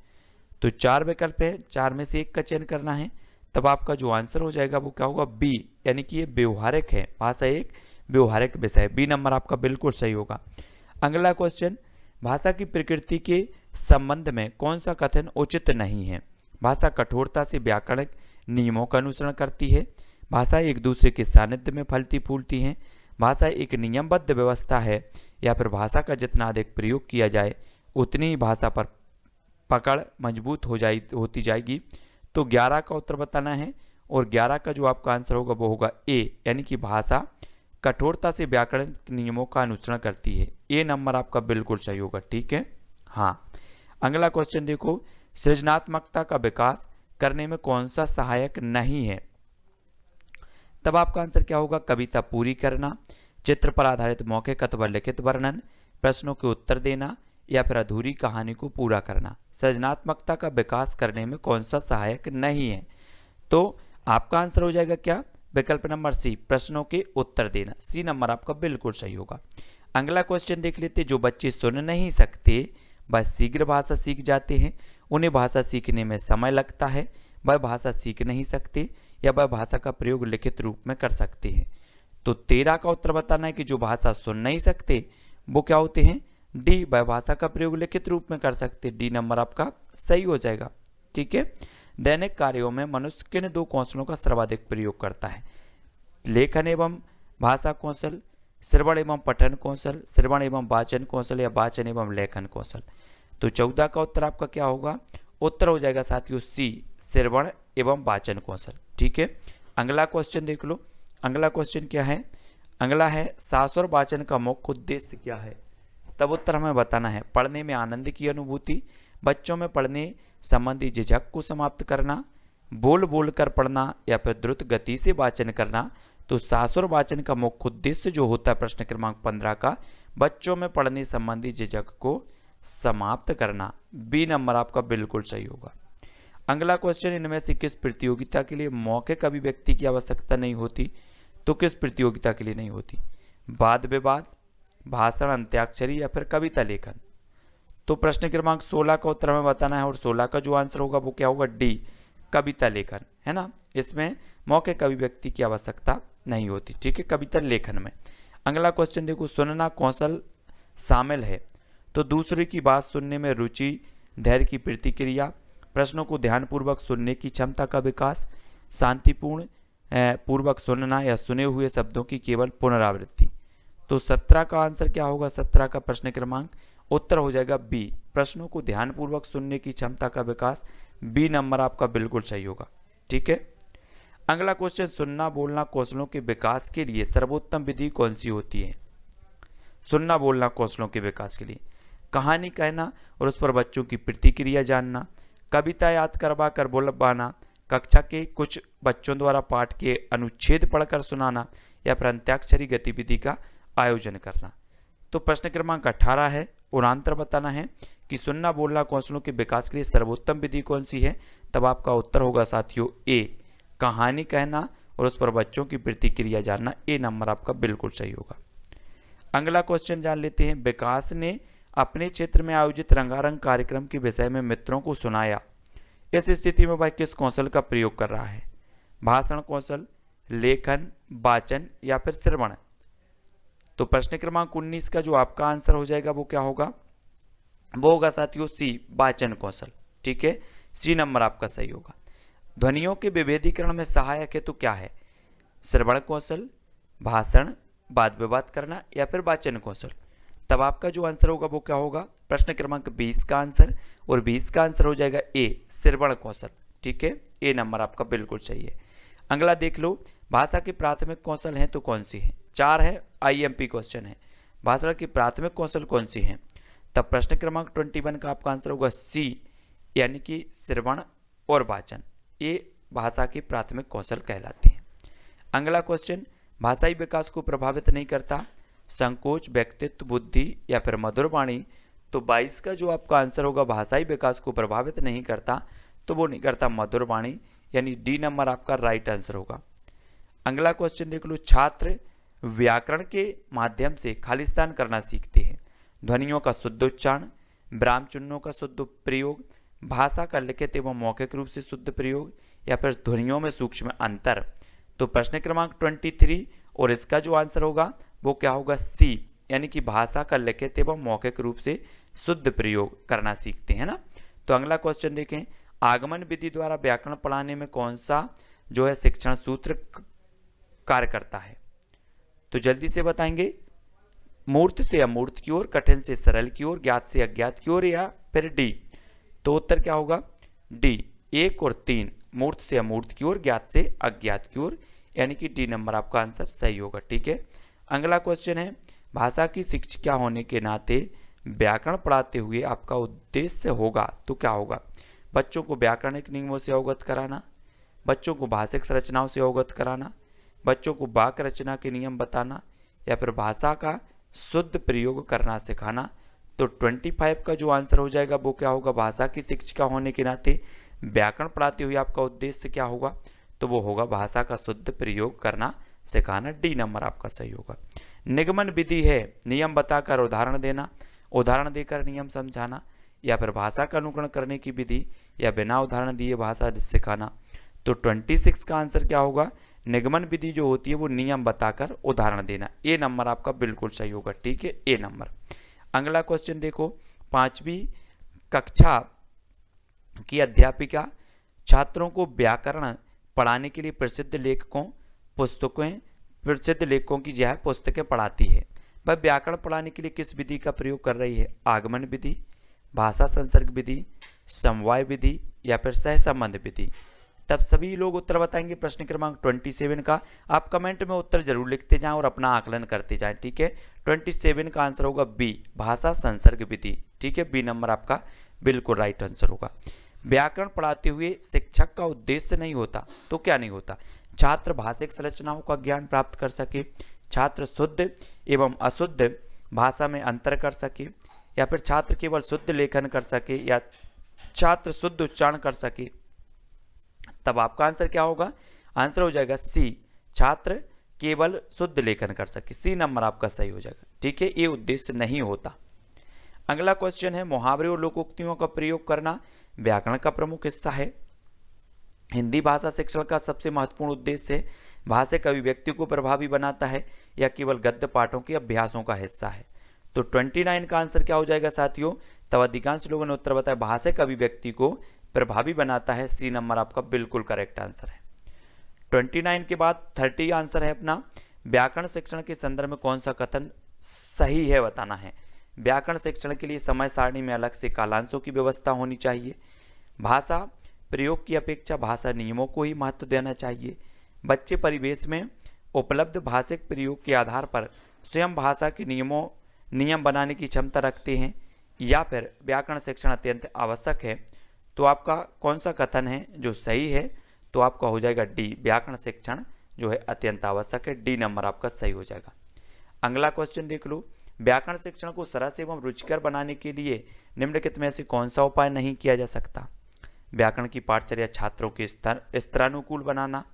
तो 4 विकल्प है, 4 में से एक का चयन करना है। तब आपका जो आंसर हो जाएगा वो क्या होगा, बी, यानी कि ये व्यवहारिक है, भाषा एक व्यवहारिक विषय है। बी नंबर आपका बिल्कुल सही होगा। अगला क्वेश्चन, भाषा की प्रकृति के संबंध में कौन सा कथन उचित नहीं है। भाषा कठोरता से व्याकरणिक नियमों का अनुसरण करती है। भाषा एक दूसरे के सानिध्य में फलती फूलती है। भाषा एक नियमबद्ध व्यवस्था है। या फिर भाषा का जितना अधिक प्रयोग किया जाए उतनी ही भाषा पर पकड़ मजबूत होती जाएगी। तो 11 का उत्तर बताना है और 11 का जो आपका आंसर होगा वो होगा ए, यानी कि भाषा कठोरता से व्याकरण नियमों का अनुसरण करती है। ए नंबर आपका बिल्कुल सही होगा। ठीक है, हाँ। अगला क्वेश्चन देखो, सृजनात्मकता का विकास करने में कौन सा सहायक नहीं है। तब आपका आंसर क्या होगा, कविता पूरी करना, चित्र पर आधारित मौखिक अथवा लिखित वर्णन, प्रश्नों के उत्तर देना या फिर अधूरी कहानी को पूरा करना। सृजनात्मकता का विकास करने में कौन सा सहायक नहीं है। तो आपका आंसर हो जाएगा क्या, विकल्प नंबर सी, प्रश्नों के उत्तर देना। सी नंबर आपका बिल्कुल सही होगा। अगला क्वेश्चन देख लेते, जो बच्चे सुन नहीं सकते वह शीघ्र भाषा सीख जाते हैं, उन्हें भाषा सीखने में समय लगता है, वह भाषा सीख नहीं सकते या वह भाषा का प्रयोग लिखित रूप में कर सकते हैं। तो 13 का उत्तर बताना है कि जो भाषा सुन नहीं सकते वो क्या होते हैं, डी, वह भाषा का प्रयोग लिखित रूप में कर सकते। डी नंबर आपका सही हो जाएगा। ठीक है, दैनिक कार्यों में मनुष्य किन 2 कौशलों का सर्वाधिक प्रयोग करता है। लेखन एवं भाषा कौशल, श्रवण एवं पठन कौशल, श्रवण एवं वाचन कौशल या वाचन एवं लेखन कौशल। तो 14 का उत्तर आपका क्या होगा, उत्तर हो जाएगा साथियों सी, श्रवण एवं वाचन कौशल। ठीक है, अगला क्वेश्चन देख लो। अगला क्वेश्चन क्या है, अगला है शास्वर वाचन का मुख्य उद्देश्य क्या है। तब उत्तर हमें बताना है, पढ़ने में आनंद की अनुभूति, बच्चों में पढ़ने संबंधी झिझक को समाप्त करना, बोल बोल कर पढ़ना या फिर द्रुत गति से वाचन करना। तो शास्वर वाचन का मुख्य उद्देश्य जो होता है प्रश्न क्रमांक 15 का, बच्चों में पढ़ने संबंधी झिझक को समाप्त करना। बी नंबर आपका बिल्कुल सही होगा। अगला क्वेश्चन, इनमें से किस प्रतियोगिता के लिए मौखिक अभिव्यक्ति की आवश्यकता नहीं होती। तो किस प्रतियोगिता के लिए नहीं होती, वाद विवाद, भाषण, अंत्याक्षरी या फिर कविता लेखन। तो प्रश्न क्रमांक 16 का उत्तर हमें बताना है और 16 का जो आंसर होगा वो क्या होगा, डी, कविता लेखन, है ना। इसमें मौखिक अभिव्यक्ति की आवश्यकता नहीं होती। ठीक है, कविता लेखन में। अगला क्वेश्चन देखो, सुनना कौशल शामिल है। तो दूसरे की बात सुनने में रुचि, धैर्य की प्रतिक्रिया, प्रश्नों को ध्यानपूर्वक सुनने की क्षमता का विकास, शांतिपूर्ण पूर्वक सुनना या सुने हुए शब्दों की केवल पुनरावृत्ति। तो 17 का आंसर क्या होगा, 17 का प्रश्न क्रमांक उत्तर हो जाएगा बी, प्रश्नों को ध्यानपूर्वक सुनने की क्षमता का विकास। बी नंबर आपका बिल्कुल सही होगा। ठीक है, अगला क्वेश्चन, सुनना बोलना कौशलों के विकास के लिए सर्वोत्तम विधि कौन सी होती है। सुनना बोलना कौशलों के विकास के लिए कहानी कहना और उस पर बच्चों की प्रतिक्रिया जानना, कविता याद करवा कर बोलबाना, कक्षा के कुछ बच्चों द्वारा पाठ के अनुच्छेद पढ़कर सुनाना या फिर अंत्याक्षरी गतिविधि का आयोजन करना। तो प्रश्न क्रमांक 18 है, उत्तर बताना है कि सुनना बोलना कौशलों के विकास के लिए सर्वोत्तम विधि कौन सी है। तब आपका उत्तर होगा साथियों ए, कहानी कहना और उस पर बच्चों की प्रतिक्रिया जानना। ए नंबर आपका बिल्कुल सही होगा। अगला क्वेश्चन जान लेते हैं, विकास ने अपने क्षेत्र में आयोजित रंगारंग कार्यक्रम के विषय में मित्रों को सुनाया। इस स्थिति में वह किस कौशल का प्रयोग कर रहा है, भाषण कौशल, लेखन, वाचन या फिर श्रवण। तो प्रश्न क्रमांक 19 का जो आपका आंसर हो जाएगा वो क्या होगा, वो होगा साथियों सी, वाचन कौशल। ठीक है, सी नंबर आपका सही होगा। ध्वनियों के विभेदीकरण में सहायक है तो क्या है, श्रवण कौशल, भाषण, वाद विवाद करना या फिर वाचन कौशल। तब आपका जो आंसर होगा वो क्या होगा, प्रश्न क्रमांक 20 का आंसर, और 20 का आंसर हो जाएगा ए, श्रवण कौशल। ठीक है, ए नंबर आपका बिल्कुल सही है। अगला देख लो, भाषा के प्राथमिक कौशल हैं तो कौन सी है। 4 है, IMP क्वेश्चन है, भाषा की प्राथमिक कौशल कौन सी है। तब प्रश्न क्रमांक 21 का आपका आंसर होगा सी, यानी कि श्रवण और वाचन, ये भाषा के प्राथमिक कौशल कहलाते हैं। अगला क्वेश्चन, भाषाई विकास को प्रभावित नहीं करता, संकोच, व्यक्तित्व, बुद्धि या फिर मधुर वाणी। तो 22 का जो आपका आंसर होगा, भाषाई विकास को प्रभावित नहीं करता, तो वो नहीं करता मधुर वाणी, यानी डी नंबर आपका राइट आंसर होगा। अगला क्वेश्चन देख लो, छात्र व्याकरण के माध्यम से खालिस्तान करना सीखते हैं। ध्वनियों का शुद्ध उच्चारण, विराम चिन्हों का शुद्ध प्रयोग, भाषा का लिखित एवं मौखिक रूप से शुद्ध प्रयोग, या फिर ध्वनियों में सूक्ष्म अंतर। तो प्रश्न क्रमांक 23 और इसका जो आंसर होगा वो क्या होगा, सी, यानी कि भाषा का लिखित एवं मौखिक रूप से शुद्ध प्रयोग करना सीखते हैं ना। तो अगला क्वेश्चन देखें, आगमन विधि द्वारा व्याकरण पढ़ाने में कौन सा जो है शिक्षण सूत्र कार्य करता है। तो जल्दी से बताएंगे, मूर्त से अमूर्त की ओर, कठिन से सरल की ओर, ज्ञात से अज्ञात की ओर, या फिर डी। तो उत्तर क्या होगा, डी, 1 और 3, मूर्त से अमूर्त की ओर, ज्ञात से अज्ञात की ओर, यानी कि डी नंबर आपका आंसर सही होगा। ठीक है, अगला क्वेश्चन है, भाषा की शिक्षिका होने के नाते व्याकरण पढ़ाते हुए आपका उद्देश्य होगा तो क्या होगा। बच्चों को व्याकरणिक नियमों से अवगत कराना, बच्चों को भाषिक संरचनाओं से अवगत कराना, बच्चों को वाक्य रचना के नियम बताना, या फिर भाषा का शुद्ध प्रयोग करना सिखाना। तो 25 का जो आंसर हो जाएगा वो क्या होगा, भाषा की शिक्षिका होने के नाते व्याकरण पढ़ाते हुए आपका उद्देश्य क्या होगा, तो वो होगा भाषा का शुद्ध प्रयोग करना सिखाना। डी नंबर आपका सही होगा। निगमन विधि है नियम बताकर उदाहरण देना, उदाहरण देकर नियम समझाना, या फिर भाषा का अनुकरण करने की विधि, या बिना उदाहरण दिए भाषा सिखाना। तो 26 का आंसर क्या होगा, निगमन विधि जो होती है वो नियम बताकर उदाहरण देना। ए नंबर आपका बिल्कुल सही होगा। ठीक है, ए नंबर। अगला क्वेश्चन देखो, 5वीं कक्षा की अध्यापिका छात्रों को व्याकरण पढ़ाने के लिए प्रसिद्ध लेखकों की जो है पुस्तकें पढ़ाती है। वह व्याकरण पढ़ाने के लिए किस विधि का प्रयोग कर रही है, आगमन विधि, भाषा संसर्ग विधि, समवाय विधि, या फिर सहसंबंध विधि। तब सभी लोग उत्तर बताएंगे प्रश्न क्रमांक 27 का। आप कमेंट में उत्तर जरूर लिखते जाएं और अपना आकलन करते जाएं। ठीक है, 27 का आंसर होगा बी, भाषा संसर्ग विधि। ठीक है, बी नंबर आपका बिल्कुल राइट आंसर होगा। व्याकरण पढ़ाते हुए शिक्षक का उद्देश्य नहीं होता तो क्या नहीं होता, छात्र भाषिक संरचनाओं का ज्ञान प्राप्त कर सके, छात्र शुद्ध एवं अशुद्ध भाषा में अंतर कर सके, या फिर छात्र केवल शुद्ध लेखन कर सके, या छात्र शुद्ध उच्चारण कर सके। तब आपका आंसर क्या होगा, आंसर हो जाएगा सी, छात्र केवल शुद्ध लेखन कर सके। सी नंबर आपका सही हो जाएगा। ठीक है, ये उद्देश्य नहीं होता। अगला क्वेश्चन है, मुहावरे और लोकोक्तियों का प्रयोग करना व्याकरण का प्रमुख हिस्सा है। हिंदी भाषा शिक्षण का सबसे महत्वपूर्ण उद्देश्य है भाषिक अभिव्यक्ति को प्रभावी बनाता है, या केवल गद्य पाठों के अभ्यासों का हिस्सा है। तो 29 का आंसर क्या हो जाएगा साथियों, तब अधिकांश लोगों ने उत्तर बताया भाषिक अभिव्यक्ति को प्रभावी बनाता है। सी नंबर आपका बिल्कुल करेक्ट आंसर है। 29 के बाद 30 आंसर है अपना, व्याकरण शिक्षण के संदर्भ में कौन सा कथन सही है बताना है। व्याकरण शिक्षण के लिए समय सारणी में अलग से कालांशों की व्यवस्था होनी चाहिए, भाषा प्रयोग की अपेक्षा भाषा नियमों को ही महत्व देना चाहिए, बच्चे परिवेश में उपलब्ध भाषिक प्रयोग के आधार पर स्वयं भाषा के नियम बनाने की क्षमता रखते हैं, या फिर व्याकरण शिक्षण अत्यंत आवश्यक है। तो आपका कौन सा कथन है जो सही है, तो आपका हो जाएगा डी, व्याकरण शिक्षण जो है अत्यंत आवश्यक है। डी नंबर आपका सही हो जाएगा। अगला क्वेश्चन देख लो, व्याकरण शिक्षण को सरस एवं रुचिकर बनाने के लिए निम्नलिखित में से कौन सा उपाय नहीं किया जा सकता। व्याकरण की पाठचर्या छात्रों के स्तरानुकूल बनाना,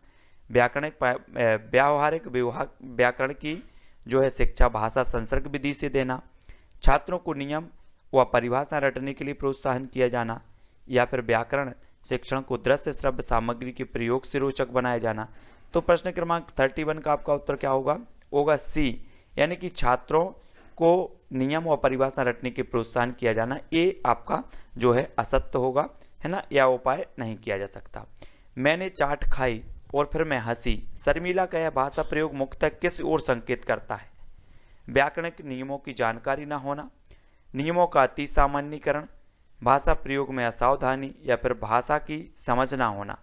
व्यावहारिक व्याकरण की जो है शिक्षा भाषा संसर्ग विधि से देना, छात्रों को नियम व परिभाषा रटने के लिए प्रोत्साहन किया जाना, या फिर व्याकरण शिक्षण को दृश्य श्रव्य सामग्री के प्रयोग से रोचक बनाया जाना। तो प्रश्न क्रमांक 31 का आपका उत्तर क्या होगा सी, यानी कि छात्रों को नियम व परिभाषा रटने के प्रोत्साहन किया जाना। ये आपका जो है असत्य होगा, है ना, यह उपाय नहीं किया जा सकता। मैंने चाट खाई और फिर मैं हंसी, शर्मिला का यह भाषा प्रयोग मुख्यतः किस ओर संकेत करता है। व्याकरणिक नियमों की जानकारी न होना, नियमों का अति सामान्यीकरण, भाषा प्रयोग में असावधानी, या फिर भाषा की समझ ना होना।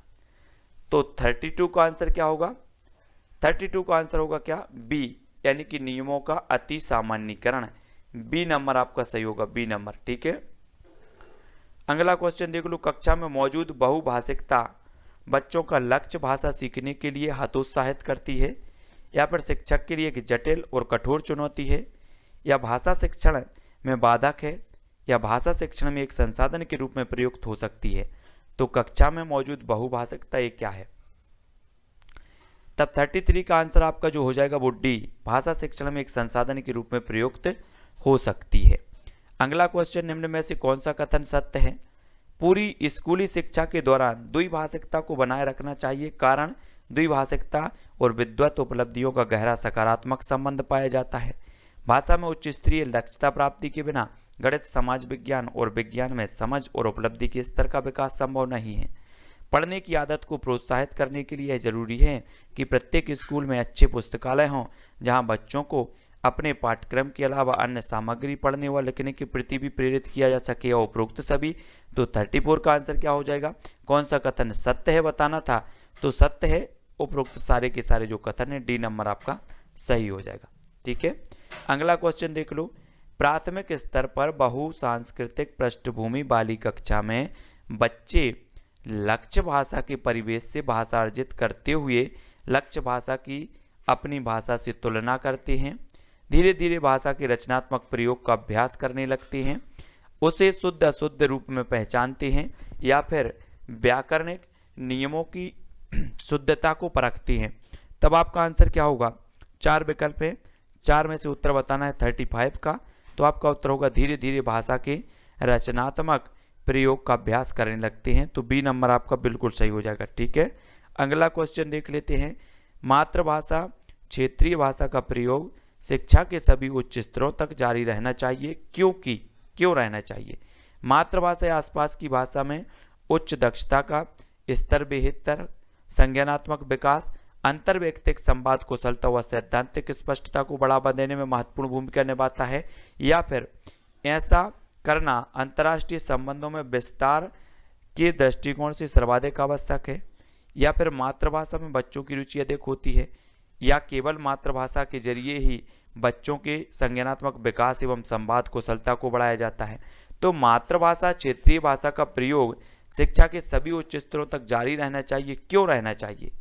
तो 32 का आंसर क्या होगा, 32 का आंसर होगा क्या, बी, यानी कि नियमों का अति सामान्यीकरण। बी नंबर आपका सही होगा, बी नंबर। ठीक है, अगला क्वेश्चन देख लो, कक्षा में मौजूद बहुभाषिकता बच्चों का लक्ष्य भाषा सीखने के लिए हतोत्साहित करती है, या फिर शिक्षक के लिए एक जटिल और कठोर चुनौती है, या भाषा शिक्षण में बाधक है, या भाषा शिक्षण में एक संसाधन के रूप में प्रयुक्त हो सकती है। तो कक्षा में मौजूद बहुभाषिकता ये क्या है। तब 33 का आंसर आपका जो हो जाएगा वो डी, भाषा शिक्षण में एक संसाधन के रूप में प्रयुक्त हो सकती है। अगला क्वेश्चन, निम्न में से कौन सा कथन सत्य है? पूरी स्कूली शिक्षा के दौरान द्विभाषिकता को बनाए रखना चाहिए, कारण द्विभाषिकता और विद्वत उपलब्धियों का गहरा सकारात्मक संबंध पाया जाता है। भाषा में उच्च स्तरीय दक्षता प्राप्ति के बिना गणित, समाज विज्ञान और विज्ञान में समझ और उपलब्धि के स्तर का विकास संभव नहीं है। पढ़ने की आदत को प्रोत्साहित करने के लिए यह जरूरी है कि प्रत्येक स्कूल में अच्छे पुस्तकालय हों, जहां बच्चों को अपने पाठ्यक्रम के अलावा अन्य सामग्री पढ़ने व लिखने के प्रति भी प्रेरित किया जा सके। और उपरोक्त सभी, तो 34 का आंसर क्या हो जाएगा? कौन सा कथन सत्य है बताना था, तो सत्य है उपरोक्त सारे के सारे जो कथन है, डी नंबर आपका सही हो जाएगा। ठीक है, अगला क्वेश्चन देख लो। प्राथमिक स्तर पर बहु सांस्कृतिक पृष्ठभूमि वाली कक्षा में बच्चे लक्ष्य भाषा के परिवेश से भाषा अर्जित करते हुए लक्ष्य भाषा की अपनी भाषा से तुलना करते हैं, धीरे धीरे भाषा के रचनात्मक प्रयोग का अभ्यास करने लगते हैं, उसे शुद्ध अशुद्ध रूप में पहचानते हैं या फिर व्याकरणिक नियमों की शुद्धता को परखते हैं। तब आपका आंसर क्या होगा? 4 विकल्प है, 4 में से उत्तर बताना है 35 का, तो आपका उत्तर होगा धीरे धीरे भाषा के रचनात्मक प्रयोग का अभ्यास करने लगते हैं, तो बी नंबर आपका बिल्कुल सही हो जाएगा। ठीक है, अगला क्वेश्चन देख लेते हैं। मातृभाषा क्षेत्रीय भाषा का प्रयोग शिक्षा के सभी उच्च स्तरों तक जारी रहना चाहिए, क्यों रहना चाहिए? मातृभाषा या आसपास की भाषा में उच्च दक्षता का स्तर, बेहतर संज्ञानात्मक विकास, अंतर्वैयक्तिक संवाद कुशलता व सैद्धांतिक स्पष्टता को बढ़ावा देने में महत्वपूर्ण भूमिका निभाता है, या फिर ऐसा करना अंतर्राष्ट्रीय संबंधों में विस्तार के दृष्टिकोण से सर्वाधिक आवश्यक है, या फिर मातृभाषा में बच्चों की रुचि अधिक होती है, या केवल मातृभाषा के जरिए ही बच्चों के संज्ञानात्मक विकास एवं संवाद कुशलता को बढ़ाया जाता है। तो मातृभाषा क्षेत्रीय भाषा का प्रयोग शिक्षा के सभी उच्च स्तरों तक जारी रहना चाहिए, क्यों रहना चाहिए?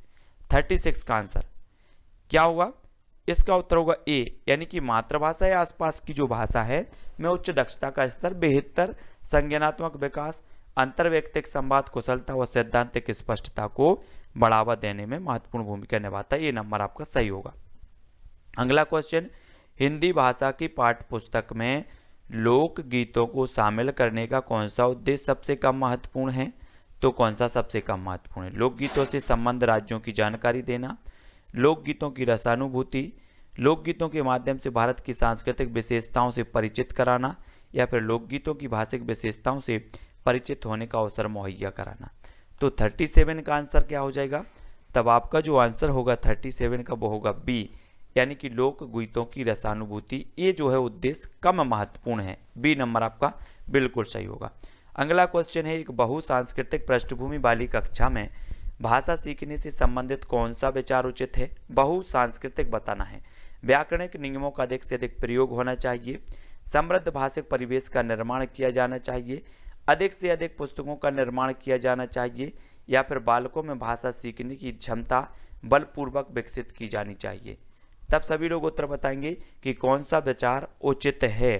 36 का आंसर क्या होगा? इसका उत्तर होगा ए, यानी कि मातृभाषा या आसपास की जो भाषा है में उच्च दक्षता का स्तर, बेहतर संज्ञानात्मक विकास, अंतर्वैयक्तिक संवाद कुशलता व सैद्धांतिक स्पष्टता को बढ़ावा देने में महत्वपूर्ण भूमिका निभाता है। ये नंबर आपका सही होगा। अगला क्वेश्चन, हिंदी भाषा की पाठ्य पुस्तक में लोक गीतों को शामिल करने का कौन सा उद्देश्य सबसे कम महत्वपूर्ण है? तो कौन सा सबसे कम महत्वपूर्ण है? लोकगीतों से संबंध राज्यों की जानकारी देना, लोकगीतों की रसानुभूति, लोकगीतों के माध्यम से भारत की सांस्कृतिक विशेषताओं से परिचित कराना, या फिर लोकगीतों की भाषिक विशेषताओं से परिचित होने का अवसर मुहैया कराना। तो 37 का आंसर क्या हो जाएगा? तब आपका जो आंसर होगा 37 का वो होगा बी, यानी कि लोक गीतों की रसानुभूति, ये जो है उद्देश्य कम महत्वपूर्ण है। बी नंबर आपका बिल्कुल सही होगा। अगला क्वेश्चन है, एक बहु सांस्कृतिक पृष्ठभूमि वाली कक्षा में भाषा सीखने से संबंधित कौन सा विचार उचित है? बहु सांस्कृतिक बताना है, व्याकरणिक नियमों का अधिक से अधिक प्रयोग होना चाहिए, समृद्ध भाषिक परिवेश का निर्माण किया जाना चाहिए, अधिक से अधिक पुस्तकों का निर्माण किया जाना चाहिए, या फिर बालकों में भाषा सीखने की क्षमता बलपूर्वक विकसित की जानी चाहिए। तब सभी लोग उत्तर बताएंगे कि कौन सा विचार उचित है।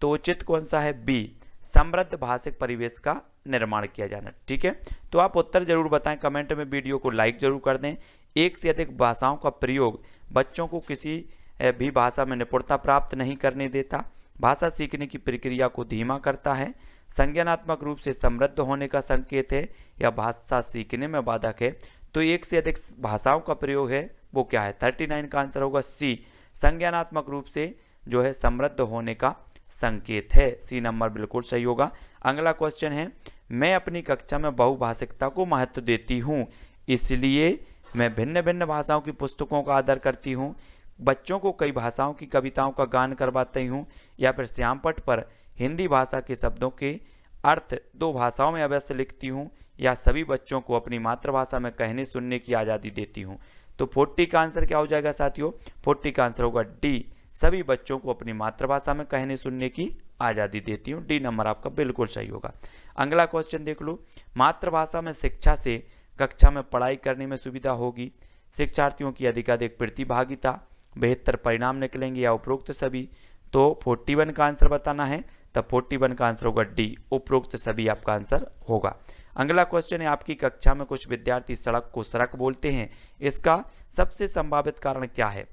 तो उचित कौन सा है? बी, समृद्ध भाषिक परिवेश का निर्माण किया जाना। ठीक है, तो आप उत्तर जरूर बताएं कमेंट में, वीडियो को लाइक जरूर कर दें। एक से अधिक भाषाओं का प्रयोग बच्चों को किसी भी भाषा में निपुणता प्राप्त नहीं करने देता, भाषा सीखने की प्रक्रिया को धीमा करता है, संज्ञानात्मक रूप से समृद्ध होने का संकेत है, या भाषा सीखने में बाधक है। तो एक से अधिक भाषाओं का प्रयोग है वो क्या है? 39 का आंसर होगा सी, संज्ञानात्मक रूप से जो है समृद्ध होने का संकेत है। सी नंबर बिल्कुल सही होगा। अगला क्वेश्चन है, मैं अपनी कक्षा में बहुभाषिकता को महत्व देती हूँ, इसलिए मैं भिन्न भिन्न भाषाओं की पुस्तकों का आदर करती हूँ, बच्चों को कई भाषाओं की कविताओं का गान करवाती हूँ, या फिर श्यामपट्ट पर हिंदी भाषा के शब्दों के अर्थ 2 भाषाओं में अवश्य लिखती हूँ, या सभी बच्चों को अपनी मातृभाषा में कहने सुनने की आज़ादी देती हूँ। तो 40 का आंसर क्या हो जाएगा साथियों? 40 का आंसर होगा डी, सभी बच्चों को अपनी मातृभाषा में कहने सुनने की आज़ादी देती हूँ। डी नंबर आपका बिल्कुल सही होगा। अगला क्वेश्चन देख लो, मातृभाषा में शिक्षा से कक्षा में पढ़ाई करने में सुविधा होगी, शिक्षार्थियों की अधिकाधिक प्रतिभागिता, बेहतर परिणाम निकलेंगे, या उपरोक्त सभी। तो 41 का आंसर बताना है, तब 41 का आंसर होगा डी, उपरोक्त सभी आपका आंसर होगा। अगला क्वेश्चन है, आपकी कक्षा में कुछ विद्यार्थी सड़क को सड़क बोलते हैं, इसका सबसे संभावित कारण क्या है?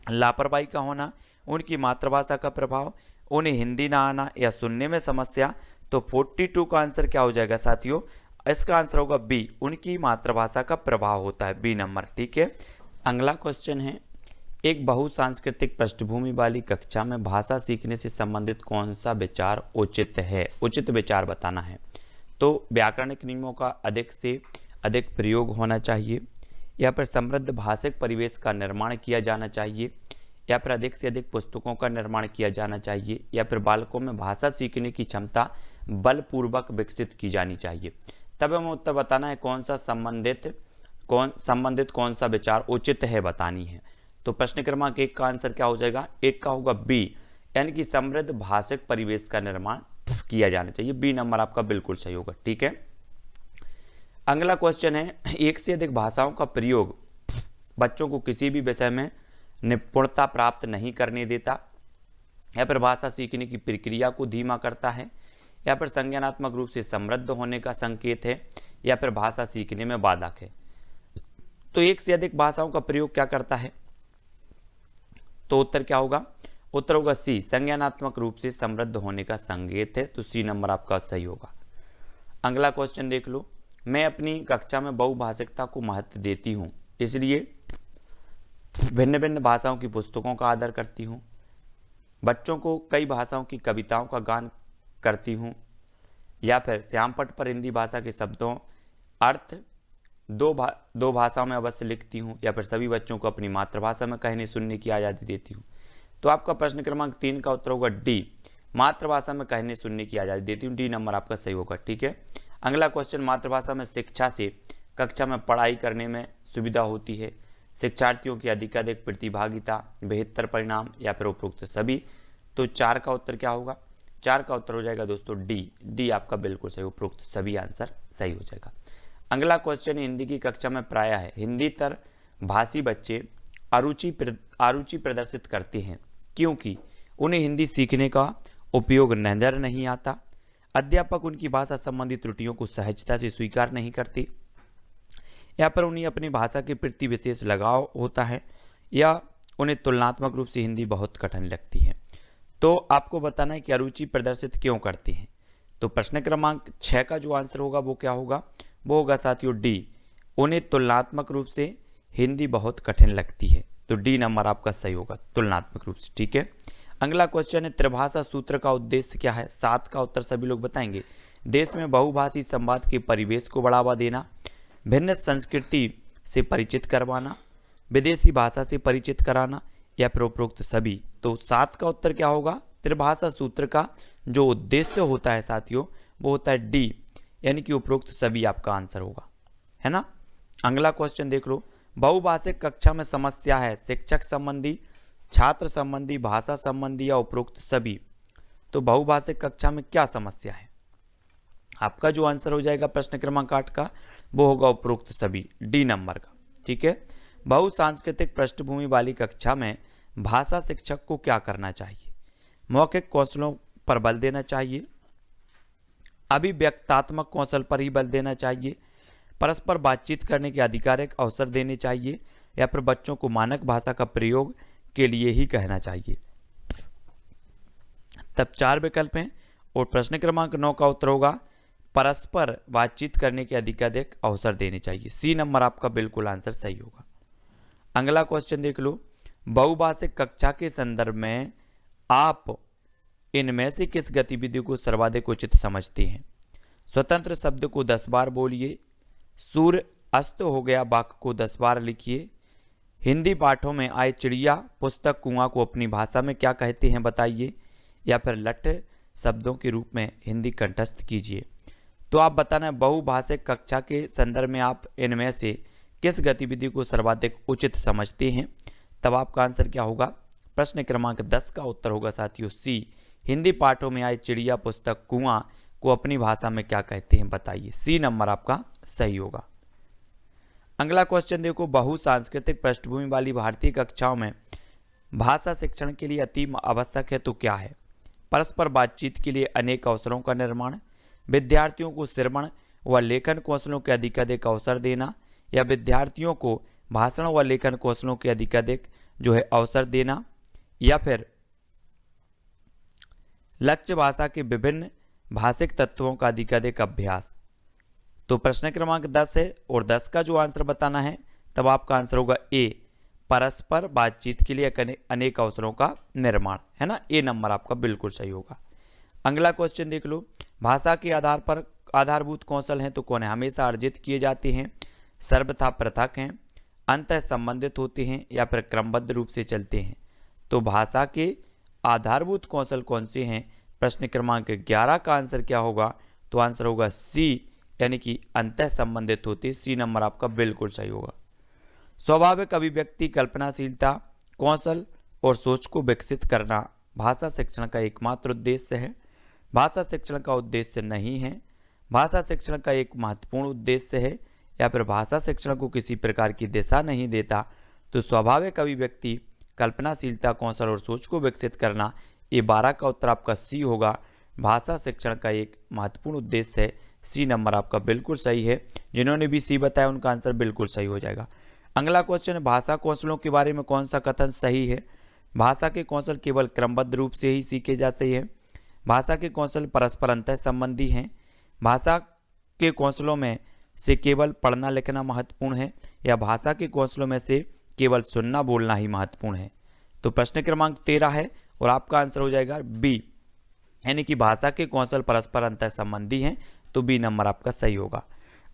लापरवाही का होना, उनकी मातृभाषा का प्रभाव, उन्हें हिंदी ना आना या सुनने में समस्या। तो 42 का आंसर क्या हो जाएगा साथियों? इसका आंसर होगा बी, उनकी मातृभाषा का प्रभाव होता है, बी नंबर। ठीक है, अगला क्वेश्चन है, एक बहुसांस्कृतिक पृष्ठभूमि वाली कक्षा में भाषा सीखने से संबंधित कौन सा विचार उचित है? उचित विचार बताना है। तो व्याकरणिक नियमों का अधिक से अधिक प्रयोग होना चाहिए, या फिर समृद्ध भाषिक परिवेश का निर्माण किया जाना चाहिए, या फिर अधिक से अधिक पुस्तकों का निर्माण किया जाना चाहिए, या फिर बालकों में भाषा सीखने की क्षमता बलपूर्वक विकसित की जानी चाहिए। तब हमें उत्तर बताना है कौन सा संबंधित कौन सा विचार उचित है बतानी है। तो प्रश्न क्रमांक 1 का आंसर क्या हो जाएगा? 1 का होगा बी, यानी कि समृद्ध भाषिक परिवेश का निर्माण किया जाना चाहिए, बी नंबर आपका बिल्कुल सही होगा। ठीक है, अगला क्वेश्चन है, एक से अधिक भाषाओं का प्रयोग बच्चों को किसी भी विषय में निपुणता प्राप्त नहीं करने देता, या फिर भाषा सीखने की प्रक्रिया को धीमा करता है, या फिर संज्ञानात्मक रूप से समृद्ध होने का संकेत है, या फिर भाषा सीखने में बाधक है। तो एक से अधिक भाषाओं का प्रयोग क्या करता है? तो उत्तर क्या होगा? उत्तर होगा सी, संज्ञानात्मक रूप से समृद्ध होने का संकेत है, तो सी नंबर आपका सही होगा। अगला क्वेश्चन देख लो, मैं अपनी कक्षा में बहुभाषिकता को महत्व देती हूँ, इसलिए भिन्न भिन्न भाषाओं की पुस्तकों का आदर करती हूँ, बच्चों को कई भाषाओं की कविताओं का गान करती हूँ, या फिर श्यामपट्ट पर हिंदी भाषा के शब्दों अर्थ दो भाषाओं में अवश्य लिखती हूँ, या फिर सभी बच्चों को अपनी मातृभाषा में कहने सुनने की आज़ादी देती हूँ। तो आपका प्रश्न क्रमांक 3 का उत्तर होगा डी, मातृभाषा में कहने सुनने की आज़ादी देती हूँ, डी नंबर आपका सही होगा। ठीक है, अगला क्वेश्चन, मातृभाषा में शिक्षा से कक्षा में पढ़ाई करने में सुविधा होती है, शिक्षार्थियों की अधिकाधिक प्रतिभागिता, बेहतर परिणाम, या फिर उपरोक्त सभी। तो 4 का उत्तर क्या होगा? 4 का उत्तर हो जाएगा दोस्तों डी, डी आपका बिल्कुल सही, उपरोक्त सभी आंसर सही हो जाएगा। अगला क्वेश्चन, हिंदी की कक्षा में प्रायः है हिंदीतर भाषी बच्चे अरुचि प्रदर्शित करते हैं, क्योंकि उन्हें हिंदी सीखने का उपयोग नजर नहीं आता, अध्यापक उनकी भाषा संबंधी त्रुटियों को सहजता से स्वीकार नहीं करते, या पर उन्हें अपनी भाषा के प्रति विशेष लगाव होता है, या उन्हें तुलनात्मक रूप से हिंदी बहुत कठिन लगती है। तो आपको बताना है कि अरुचि प्रदर्शित क्यों करते हैं। तो प्रश्न क्रमांक 6 का जो आंसर होगा वो क्या होगा? वो होगा साथियों डी, उन्हें तुलनात्मक रूप से हिंदी बहुत कठिन लगती है, तो डी नंबर आपका सही होगा, तुलनात्मक रूप से। ठीक है, अगला क्वेश्चन है, त्रिभाषा सूत्र का उद्देश्य क्या है? 7 का उत्तर सभी लोग बताएंगे। देश में बहुभाषी संवाद के परिवेश को बढ़ावा देना, भिन्न संस्कृति से परिचित करवाना, विदेशी भाषा से परिचित कराना, या फिर उपरोक्त सभी। तो 7 का उत्तर क्या होगा? त्रिभाषा सूत्र का जो उद्देश्य होता है साथियों वो होता है डी, यानी कि उपरोक्त सभी आपका आंसर होगा, है ना। अगला क्वेश्चन देख लो, बहुभाषिक कक्षा में समस्या है शिक्षक संबंधी, छात्र संबंधी, भाषा संबंधी, या उपरोक्त सभी। तो बहुभाषिक कक्षा में क्या समस्या है? आपका जो आंसर हो जाएगा प्रश्न क्रमांक 8 का वो होगा उपरोक्त सभी, डी नंबर का। ठीक है, बहुसांस्कृतिक पृष्ठभूमि वाली कक्षा में भाषा शिक्षक को क्या करना चाहिए? मौखिक कौशलों पर बल देना चाहिए, अभिव्यक्तात्मक कौशल पर ही बल देना चाहिए, परस्पर बातचीत करने के आधिकारिक अवसर देने चाहिए, या फिर बच्चों को मानक भाषा का प्रयोग के लिए ही कहना चाहिए। तब 4 विकल्प हैं, और प्रश्न क्रमांक 9 का उत्तर होगा परस्पर बातचीत करने के अधिकाधिक अवसर देने चाहिए, सी नंबर आपका बिल्कुल आंसर सही होगा। अगला क्वेश्चन देख लो, बहुभाषिक कक्षा के संदर्भ में आप इनमें से किस गतिविधि को सर्वाधिक उचित समझते हैं? स्वतंत्र शब्द को 10 बार बोलिए, सूर्य अस्त हो गया वाक्य को 10 बार लिखिए, हिंदी पाठों में आए चिड़िया पुस्तक कुआं को अपनी भाषा में क्या कहते हैं बताइए, या फिर लठ शब्दों के रूप में हिंदी कंठस्थ कीजिए। तो आप बताना है बहुभाषिक कक्षा के संदर्भ में आप इनमें से किस गतिविधि को सर्वाधिक उचित समझते हैं। तब आपका आंसर क्या होगा? प्रश्न क्रमांक 10 का उत्तर होगा साथियों सी, हिंदी पाठों में आए चिड़िया पुस्तक कुआं को अपनी भाषा में क्या कहते हैं बताइए, सी नंबर आपका सही होगा। अगला क्वेश्चन देखो, बहुसांस्कृतिक पृष्ठभूमि वाली भारतीय कक्षाओं में भाषा शिक्षण के लिए अति आवश्यक है तो क्या है? परस्पर बातचीत के लिए अनेक अवसरों का निर्माण, विद्यार्थियों को श्रवण व लेखन कौशलों के अधिकाधिक अवसर देना, या विद्यार्थियों को भाषण व लेखन कौशलों के अधिकाधिक जो है अवसर देना, या फिर लक्ष्य भाषा के विभिन्न भाषिक तत्वों का अधिकाधिक अभ्यास। तो प्रश्न क्रमांक 10 है और 10 का जो आंसर बताना है तब आपका आंसर होगा ए, परस्पर बातचीत के लिए अनेक अवसरों का निर्माण, है ना। ए नंबर आपका बिल्कुल सही होगा। अगला क्वेश्चन देख लो, भाषा के आधार पर आधारभूत कौशल हैं तो कौन है? हमेशा अर्जित किए जाते हैं, सर्वथा पृथक हैं, अंतः संबंधित होते हैं, या फिर क्रमबद्ध रूप से चलते हैं। तो भाषा के आधारभूत कौशल कौन से हैं? प्रश्न क्रमांक 11 का आंसर क्या होगा? तो आंसर होगा सी, यानी कि अंतः संबंधित होते। सी नंबर आपका बिल्कुल सही होगा। स्वाभाविक अभिव्यक्ति, कल्पनाशीलता, कौशल और सोच को विकसित करना भाषा शिक्षण का एकमात्र उद्देश्य है, भाषा शिक्षण का उद्देश्य नहीं है, भाषा शिक्षण का एक महत्वपूर्ण उद्देश्य है, या फिर भाषा शिक्षण को किसी प्रकार की दिशा नहीं देता। तो स्वाभाविक अभिव्यक्ति, कल्पनाशीलता, कौशल और सोच को विकसित करना, ये 12 का उत्तर आपका सी होगा। भाषा शिक्षण का एक महत्वपूर्ण उद्देश्य है। सी नंबर आपका बिल्कुल सही है। जिन्होंने भी सी बताया उनका आंसर बिल्कुल सही हो जाएगा। अगला क्वेश्चन है, भाषा कौशलों के बारे में कौन सा कथन सही है? भाषा के कौशल केवल क्रमबद्ध रूप से ही सीखे जाते हैं, भाषा के कौशल परस्पर अंतः संबंधी हैं, भाषा के कौशलों में से केवल पढ़ना लिखना महत्वपूर्ण है, या भाषा के कौशलों में से केवल सुनना बोलना ही महत्वपूर्ण है। तो प्रश्न क्रमांक 13 है और आपका आंसर हो जाएगा बी, यानी कि भाषा के कौशल परस्पर अंतः संबंधी हैं। तो बी नंबर आपका सही होगा।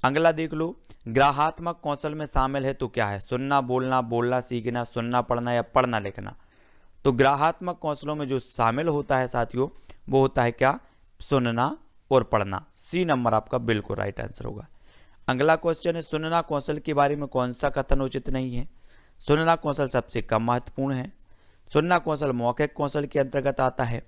अगला देख लो, ग्राहात्मक कौशल में शामिल है तो क्या है? सुनना बोलना, बोलना सीखना, सुनना पढ़ना, या पढ़ना लिखना। तो ग्राहात्मक कौशलों में जो शामिल होता है साथियों वो होता है क्या? सुनना और पढ़ना। सी नंबर आपका बिल्कुल राइट आंसर होगा। अगला क्वेश्चन है, सुनना कौशल के बारे में कौन सा कथन उचित नहीं है? सुनना कौशल सबसे कम महत्वपूर्ण है, सुनना कौशल मौखिक कौशल के अंतर्गत आता है,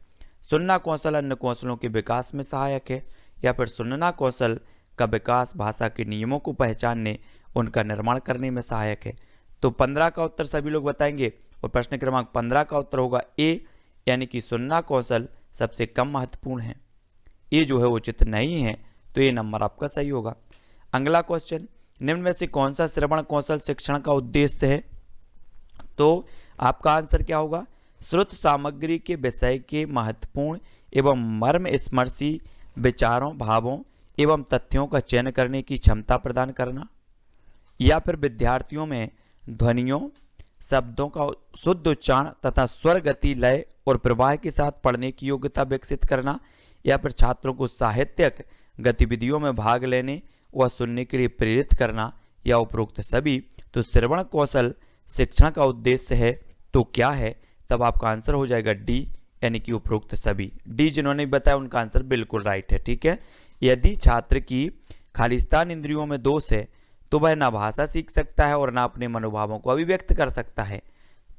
सुनना कौशल अन्य कौशलों के विकास में सहायक है, या फिर सुनना कौशल का विकास भाषा के नियमों को पहचानने, उनका निर्माण करने में सहायक है। तो 15 का उत्तर सभी लोग बताएंगे और प्रश्न क्रमांक 15 का उत्तर होगा ए, यानी कि सुनना कौशल सबसे कम महत्वपूर्ण है। ये जो है उचित नहीं है, तो ये नंबर आपका सही होगा। अगला क्वेश्चन, निम्न में से कौन सा श्रवण कौशल शिक्षण का उद्देश्य है? तो आपका आंसर क्या होगा? श्रुत सामग्री के विषय के महत्वपूर्ण एवं मर्म स्पर्शी विचारों, भावों एवं तथ्यों का चयन करने की क्षमता प्रदान करना, या फिर विद्यार्थियों में ध्वनियों, शब्दों का शुद्ध उच्चारण तथा स्वर, गति, लय और प्रवाह के साथ पढ़ने की योग्यता विकसित करना, या फिर छात्रों को साहित्यिक गतिविधियों में भाग लेने व सुनने के लिए प्रेरित करना, या उपरोक्त सभी। तो श्रवण कौशल शिक्षण का उद्देश्य है तो क्या है? तब आपका आंसर हो जाएगा डी, यानी कि उपरोक्त सभी। डी जिन्होंने बताया उनका आंसर बिल्कुल राइट है। ठीक है, यदि छात्र की खालिस्तान इंद्रियों में दोष है तो वह ना भाषा सीख सकता है और ना अपने मनोभावों को अभिव्यक्त कर सकता है।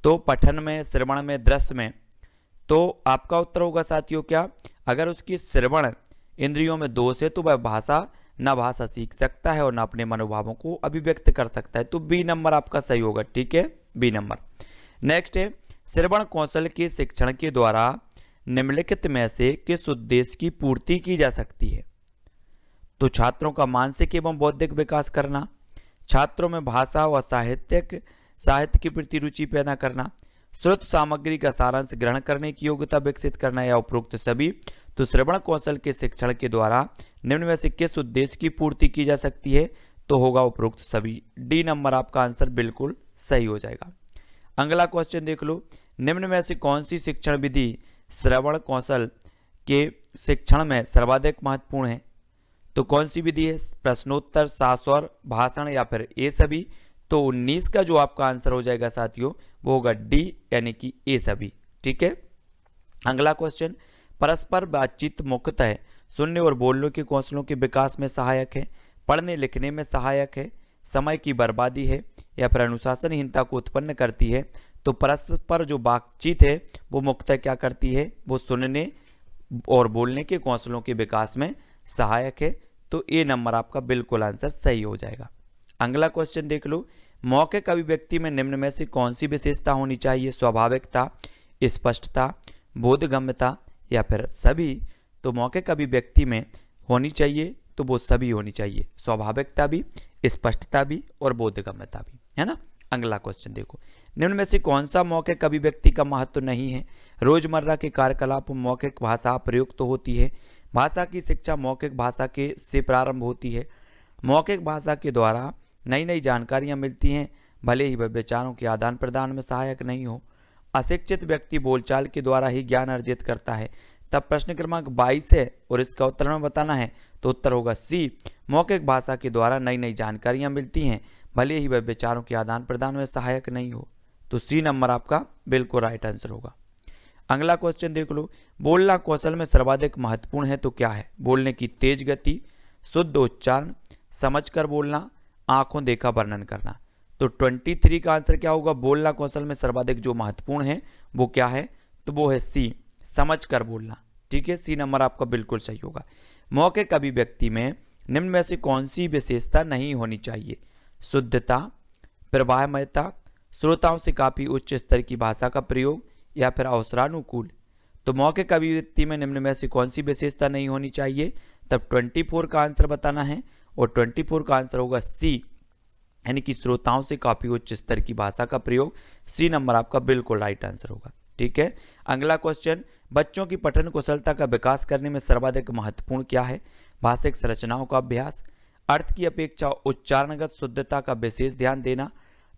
तो पठन में, श्रवण में, दृश्य में, तो आपका उत्तर होगा साथियों क्या? अगर उसकी श्रवण इंद्रियों में दोष है तो वह ना भाषा सीख सकता है और ना अपने मनोभावों को अभिव्यक्त कर सकता है। तो बी नंबर आपका सही होगा। ठीक है, बी नंबर। नेक्स्ट है, श्रवण कौशल के शिक्षण के द्वारा निम्नलिखित में से किस उद्देश्य की पूर्ति की जा सकती है? तो छात्रों का मानसिक एवं बौद्धिक विकास करना, छात्रों में भाषा व साहित्य के प्रति रुचि पैदा करना, श्रुत सामग्री का सारांश ग्रहण करने की योग्यता विकसित करना, या उपरोक्त सभी। तो श्रवण कौशल के शिक्षण के द्वारा निम्न में से किस उद्देश्य की पूर्ति की जा सकती है? तो होगा उपरोक्त सभी। डी नंबर आपका आंसर बिल्कुल सही हो जाएगा। अगला क्वेश्चन देख लो, निम्न में से कौन सी शिक्षण विधि श्रवण कौशल के शिक्षण में सर्वाधिक महत्वपूर्ण है? तो कौन सी विधि है? प्रश्नोत्तर, शास्वर, भाषण, या फिर ये सभी। तो 19 का जो आपका आंसर हो जाएगा साथियों वो होगा डी, यानी कि ए सभी। ठीक है, अगला क्वेश्चन, परस्पर बातचीत मुख्यतः सुनने और बोलने के कौशलों के विकास में सहायक है, पढ़ने लिखने में सहायक है, समय की बर्बादी है, या फिर अनुशासनहीनता को उत्पन्न करती है। तो परस्पर जो बातचीत है वो मुख्यतः क्या करती है? वो सुनने और बोलने के कौशलों के विकास में सहायक है। तो ए नंबर आपका बिल्कुल आंसर सही हो जाएगा। अगला क्वेश्चन देख लो, मौखिक अभिव्यक्ति में निम्न में से कौन सी विशेषता होनी चाहिए? स्वाभाविकता, स्पष्टता, बोधगम्यता, या फिर सभी। तो मौखिक अभिव्यक्ति में होनी चाहिए तो वो सभी होनी चाहिए, स्वाभाविकता भी, स्पष्टता भी और बोधगम्यता भी, है ना। अगला क्वेश्चन देखो, निम्न में से कौन सा मौखिक अभिव्यक्ति का महत्व नहीं है। रोजमर्रा के कार्यकलाप में मौखिक भाषा प्रयुक्त तो होती है। भाषा की शिक्षा मौखिक भाषा के से प्रारंभ होती है। मौखिक भाषा के द्वारा नई नई जानकारियां मिलती हैं, भले ही वह विचारों के आदान प्रदान में सहायक नहीं हो। अशिक्षित व्यक्ति बोलचाल के द्वारा ही ज्ञान अर्जित करता है। तब प्रश्न क्रमांक 22 है और इसका उत्तर हमें बताना है, तो उत्तर होगा सी, मौखिक भाषा के द्वारा नई नई जानकारियां मिलती हैं, भले ही वह विचारों के आदान प्रदान में सहायक नहीं हो। तो सी नंबर आपका बिल्कुल राइट आंसर होगा। अगला क्वेश्चन देख लो, बोलना कौशल में सर्वाधिक महत्वपूर्ण है तो क्या है। बोलने की तेज गति, शुद्ध उच्चारण, समझकर बोलना, आंखों देखा वर्णन करना। तो 23 का आंसर क्या होगा। बोलना कौशल में सर्वाधिक जो महत्वपूर्ण है वो क्या है, तो वो है सी, समझकर बोलना। ठीक है, सी नंबर आपका बिल्कुल सही होगा। मौखिक अभिव्यक्ति में निम्न में से कौन सी विशेषता नहीं होनी चाहिए। शुद्धता, प्रवाहमयता, श्रोताओं से काफी उच्च स्तर की भाषा का प्रयोग, या फिर अवसरानुकूल। तो मौखिक अभिव्यक्ति में निम्न में से कौन सी विशेषता नहीं होनी चाहिए। तब 24 का आंसर बताना है और 24 का आंसर होगा सी, यानी कि श्रोताओं से काफी उच्च स्तर की भाषा का प्रयोग। सी नंबर आपका बिल्कुल राइट आंसर होगा। ठीक है, अगला क्वेश्चन, बच्चों की पठन कुशलता का विकास करने में सर्वाधिक महत्वपूर्ण क्या है। भाषिक संरचनाओं का अभ्यास, अर्थ की अपेक्षा उच्चारणगत शुद्धता का विशेष ध्यान देना,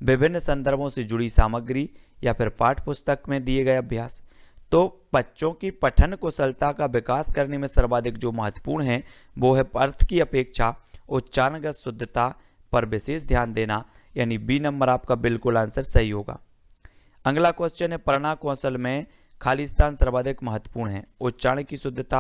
विभिन्न संदर्भों से जुड़ी सामग्री, या फिर पाठ्य पुस्तक में दिए गए अभ्यास। तो बच्चों की पठन कुशलता का विकास करने में सर्वाधिक जो महत्वपूर्ण है वो है अर्थ की अपेक्षा उच्चारणगत शुद्धता पर विशेष ध्यान देना, यानी बी नंबर आपका बिल्कुल आंसर सही होगा। अगला क्वेश्चन है, पढ़ना कौशल में खाली स्थान सर्वाधिक महत्वपूर्ण है। उच्चारण की शुद्धता,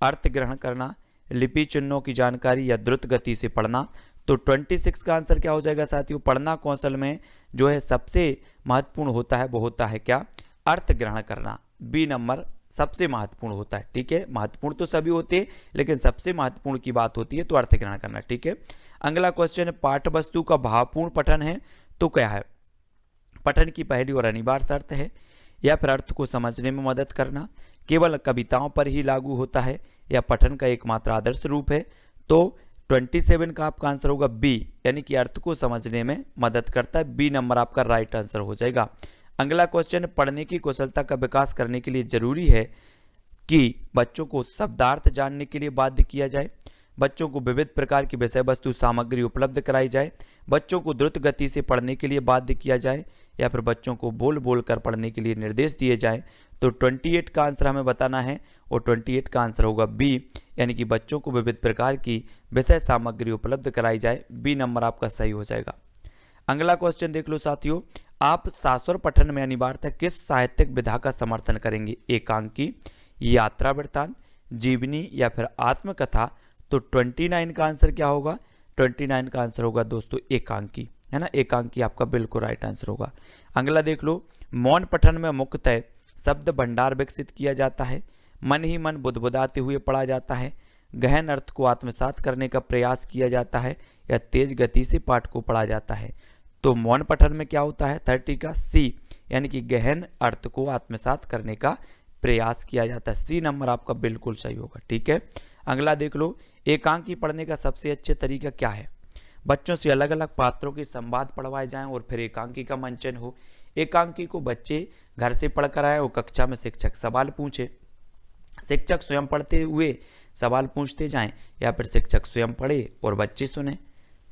अर्थ ग्रहण करना, लिपि चिन्हों की जानकारी, या द्रुत गति से पढ़ना। तो 26 का आंसर क्या हो जाएगा साथियों। पढ़ना कौशल में जो है सबसे महत्वपूर्ण होता है वो होता है क्या, अर्थ ग्रहण करना। बी नंबर सबसे महत्वपूर्ण होता है। ठीक है, महत्वपूर्ण तो सभी होते हैं लेकिन सबसे महत्वपूर्ण की बात होती है तो अर्थ ग्रहण करना। ठीक है, अगला क्वेश्चन है, पाठ्य वस्तु का भावपूर्ण पठन है तो क्या है। पठन की पहली और अनिवार्य शर्त है, या फिर अर्थ को समझने में मदद करना, केवल कविताओं पर ही लागू होता है, या पठन का एकमात्र आदर्श रूप है। तो 27 का आपका आंसर होगा बी, यानी कि अर्थ को समझने में मदद करता है। बी नंबर आपका राइट आंसर हो जाएगा। अगला क्वेश्चन, पढ़ने की कुशलता का विकास करने के लिए जरूरी है कि बच्चों को शब्दार्थ जानने के लिए बाध्य किया जाए, बच्चों को विविध प्रकार की विषय वस्तु सामग्री उपलब्ध कराई जाए, बच्चों को द्रुत गति से पढ़ने के लिए बाध्य किया जाए, या फिर बच्चों को बोल बोल कर पढ़ने के लिए निर्देश दिए जाए। तो 28 का आंसर हमें बताना है और 28 का आंसर होगा बी, यानी कि बच्चों को विविध प्रकार की विषय सामग्री उपलब्ध कराई जाए। बी नंबर आपका सही हो जाएगा। अगला क्वेश्चन देख लो साथियों, आप शास्त्र पठन में अनिवार्यतः किस साहित्यिक विधा का समर्थन करेंगे। एकांकी, यात्रा वृत्तांत, जीवनी, या फिर आत्मकथा। तो 29 का आंसर क्या होगा। 29 का आंसर होगा दोस्तों एकांकी, है ना। एकांकी आपका बिल्कुल राइट आंसर होगा। अगला देख लो, मौन पठन में मुख्यतः शब्द भंडार विकसित किया जाता है, मन ही मन बुदबुदाते हुए पढ़ा जाता है, गहन अर्थ को आत्मसात करने का प्रयास किया जाता है, या तेज गति से पाठ को पढ़ा जाता है। तो मौन पठन में क्या होता है 30 का सी, यानी कि गहन अर्थ को आत्मसात करने का प्रयास किया जाता है। सी नंबर आपका बिल्कुल सही होगा। ठीक है, अगला देख लो, एकांकी पढ़ने का सबसे अच्छे तरीका क्या है। बच्चों से अलग अलग पात्रों के संवाद पढ़वाए जाएं और फिर एकांकी का मंचन हो। एकांकी को बच्चे घर से पढ़कर आए और कक्षा में शिक्षक सवाल पूछे, शिक्षक स्वयं पढ़ते हुए सवाल पूछते जाएं, या फिर शिक्षक स्वयं पढ़े और बच्चे सुने।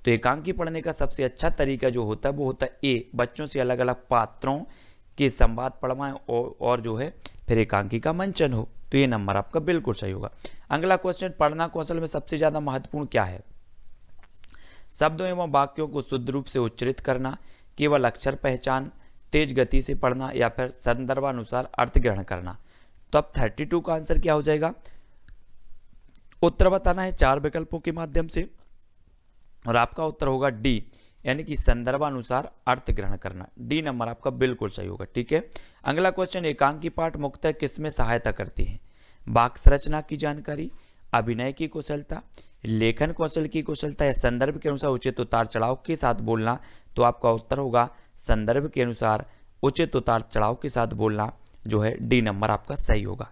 तो एकांकी पढ़ने का सबसे अच्छा तरीका जो होता है वो होता है ए, बच्चों से अलग अलग पात्रों के संवाद पढ़वाएं और जो है फिर एकांकी का मंचन हो। तो ये नंबर आपका बिल्कुल सही होगा। अगला क्वेश्चन, पढ़ना कौशल में सबसे ज्यादा महत्वपूर्ण क्या है। शब्दों एवं वाक्यों को शुद्ध रूप से उच्चरित करना, केवल अक्षर पहचान, तेज गति से पढ़ना, या फिर संदर्भानुसार अर्थ ग्रहण करना। तो अब 32 का आंसर क्या हो जाएगा। उत्तर बताना है 4 विकल्पों के माध्यम से और आपका उत्तर होगा डी, यानी कि संदर्भानुसार अर्थ ग्रहण करना। डी नंबर आपका बिल्कुल सही होगा। ठीक है, अगला क्वेश्चन, एकांकी पाठ मुख्यतः किसमें सहायता करती है। वाक्य संरचना की जानकारी, अभिनय की कुशलता, लेखन कौशल की कुशलता, या संदर्भ के अनुसार उचित उतार चढ़ाव के साथ बोलना। तो आपका उत्तर होगा संदर्भ के अनुसार उचित उतार चढ़ाव के साथ बोलना, जो है डी नंबर आपका सही होगा।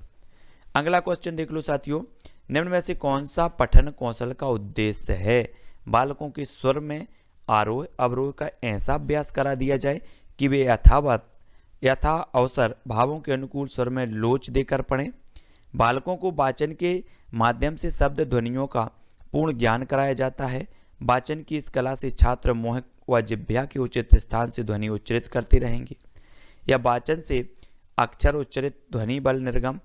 अगला क्वेश्चन देख लो साथियों, निम्न में से कौन सा पठन कौशल का उद्देश्य है? बालकों के स्वर में आरोह अवरोह का ऐसा अभ्यास करा दिया जाए कि वे यथा अवसर भावों के अनुकूल स्वर में लोच देकर पढ़ें। बालकों को वाचन के माध्यम से शब्द ध्वनियों का पूर्ण ज्ञान कराया जाता है। वाचन की इस कला से छात्र मोहक व जिह्वा के उचित स्थान से ध्वनि उच्चरित करते रहेंगे। या वाचन से अक्षर उच्चरित ध्वनि बल निर्गम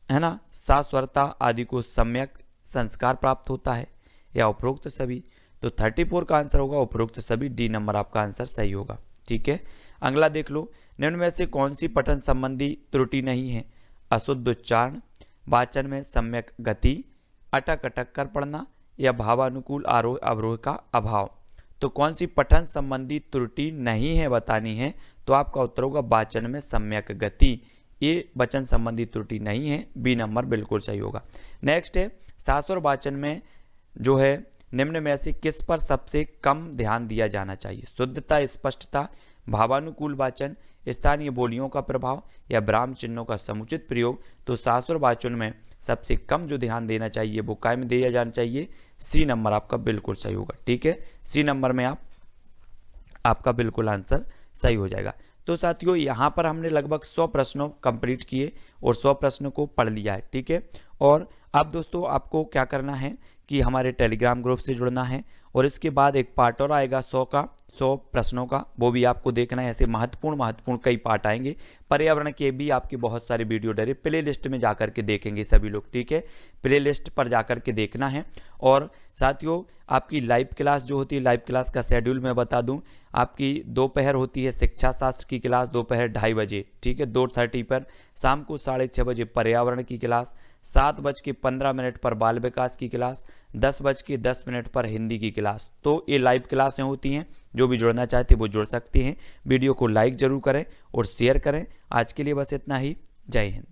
है ना सास्वरता आदि को सम्यक संस्कार प्राप्त होता है। या उपरोक्त सभी, तो 34 का आंसर होगा उपरोक्त सभी, डी नंबर आपका आंसर सही होगा। ठीक है, अगला देख लो, निम्न में से कौन सी पठन संबंधी त्रुटि नहीं है? अशुद्ध उच्चारण, वाचन में सम्यक गति, अटक अटक कर पढ़ना, या भावानुकूल आरोह अवरोह का अभाव। तो कौन सी पठन संबंधी त्रुटि नहीं है बतानी है, तो आपका उत्तर होगा वाचन में सम्यक गति, ये वचन संबंधी त्रुटि नहीं है, बी नंबर बिल्कुल सही होगा। नेक्स्ट है शास्त्र वाचन में जो है निम्न में से किस पर सबसे कम ध्यान दिया जाना चाहिए? शुद्धता, स्पष्टता, भावानुकूल वाचन, स्थानीय बोलियों का प्रभाव, या ब्राह्म चिन्हों का समुचित प्रयोग। तो शास्त्र वाचन में सबसे कम जो ध्यान देना चाहिए वो काय में दिया जाना चाहिए? सी नंबर आपका बिल्कुल सही होगा। ठीक है, सी नंबर में आपका बिल्कुल आंसर सही हो जाएगा। तो साथियों यहाँ पर हमने लगभग 100 प्रश्नों कंप्लीट किए और 100 प्रश्नों को पढ़ लिया है। ठीक है, और अब दोस्तों आपको क्या करना है कि हमारे टेलीग्राम ग्रुप से जुड़ना है, और इसके बाद एक पार्ट और आएगा 100 प्रश्नों का, वो भी आपको देखना है। ऐसे महत्वपूर्ण कई पार्ट आएंगे। पर्यावरण के भी आपके बहुत सारे वीडियो डायरेक्ट प्ले लिस्ट में जाकर के देखेंगे सभी लोग। ठीक है, प्ले लिस्ट पर जाकर के देखना है। और साथियों आपकी लाइव क्लास जो होती है, लाइव क्लास का शेड्यूल मैं बता दूं, आपकी दोपहर होती है शिक्षा शास्त्र की क्लास दोपहर 2:30 बजे। ठीक है, 2:30 पर। शाम को 6:30 बजे पर्यावरण की क्लास, 7:15 पर बाल विकास की क्लास, 10:10 पर हिंदी की क्लास। तो ये लाइव क्लासें होती हैं, जो भी जुड़ना चाहते वो जुड़ सकते हैं। वीडियो को लाइक जरूर करें और शेयर करें। आज के लिए बस इतना ही। जय हिंद।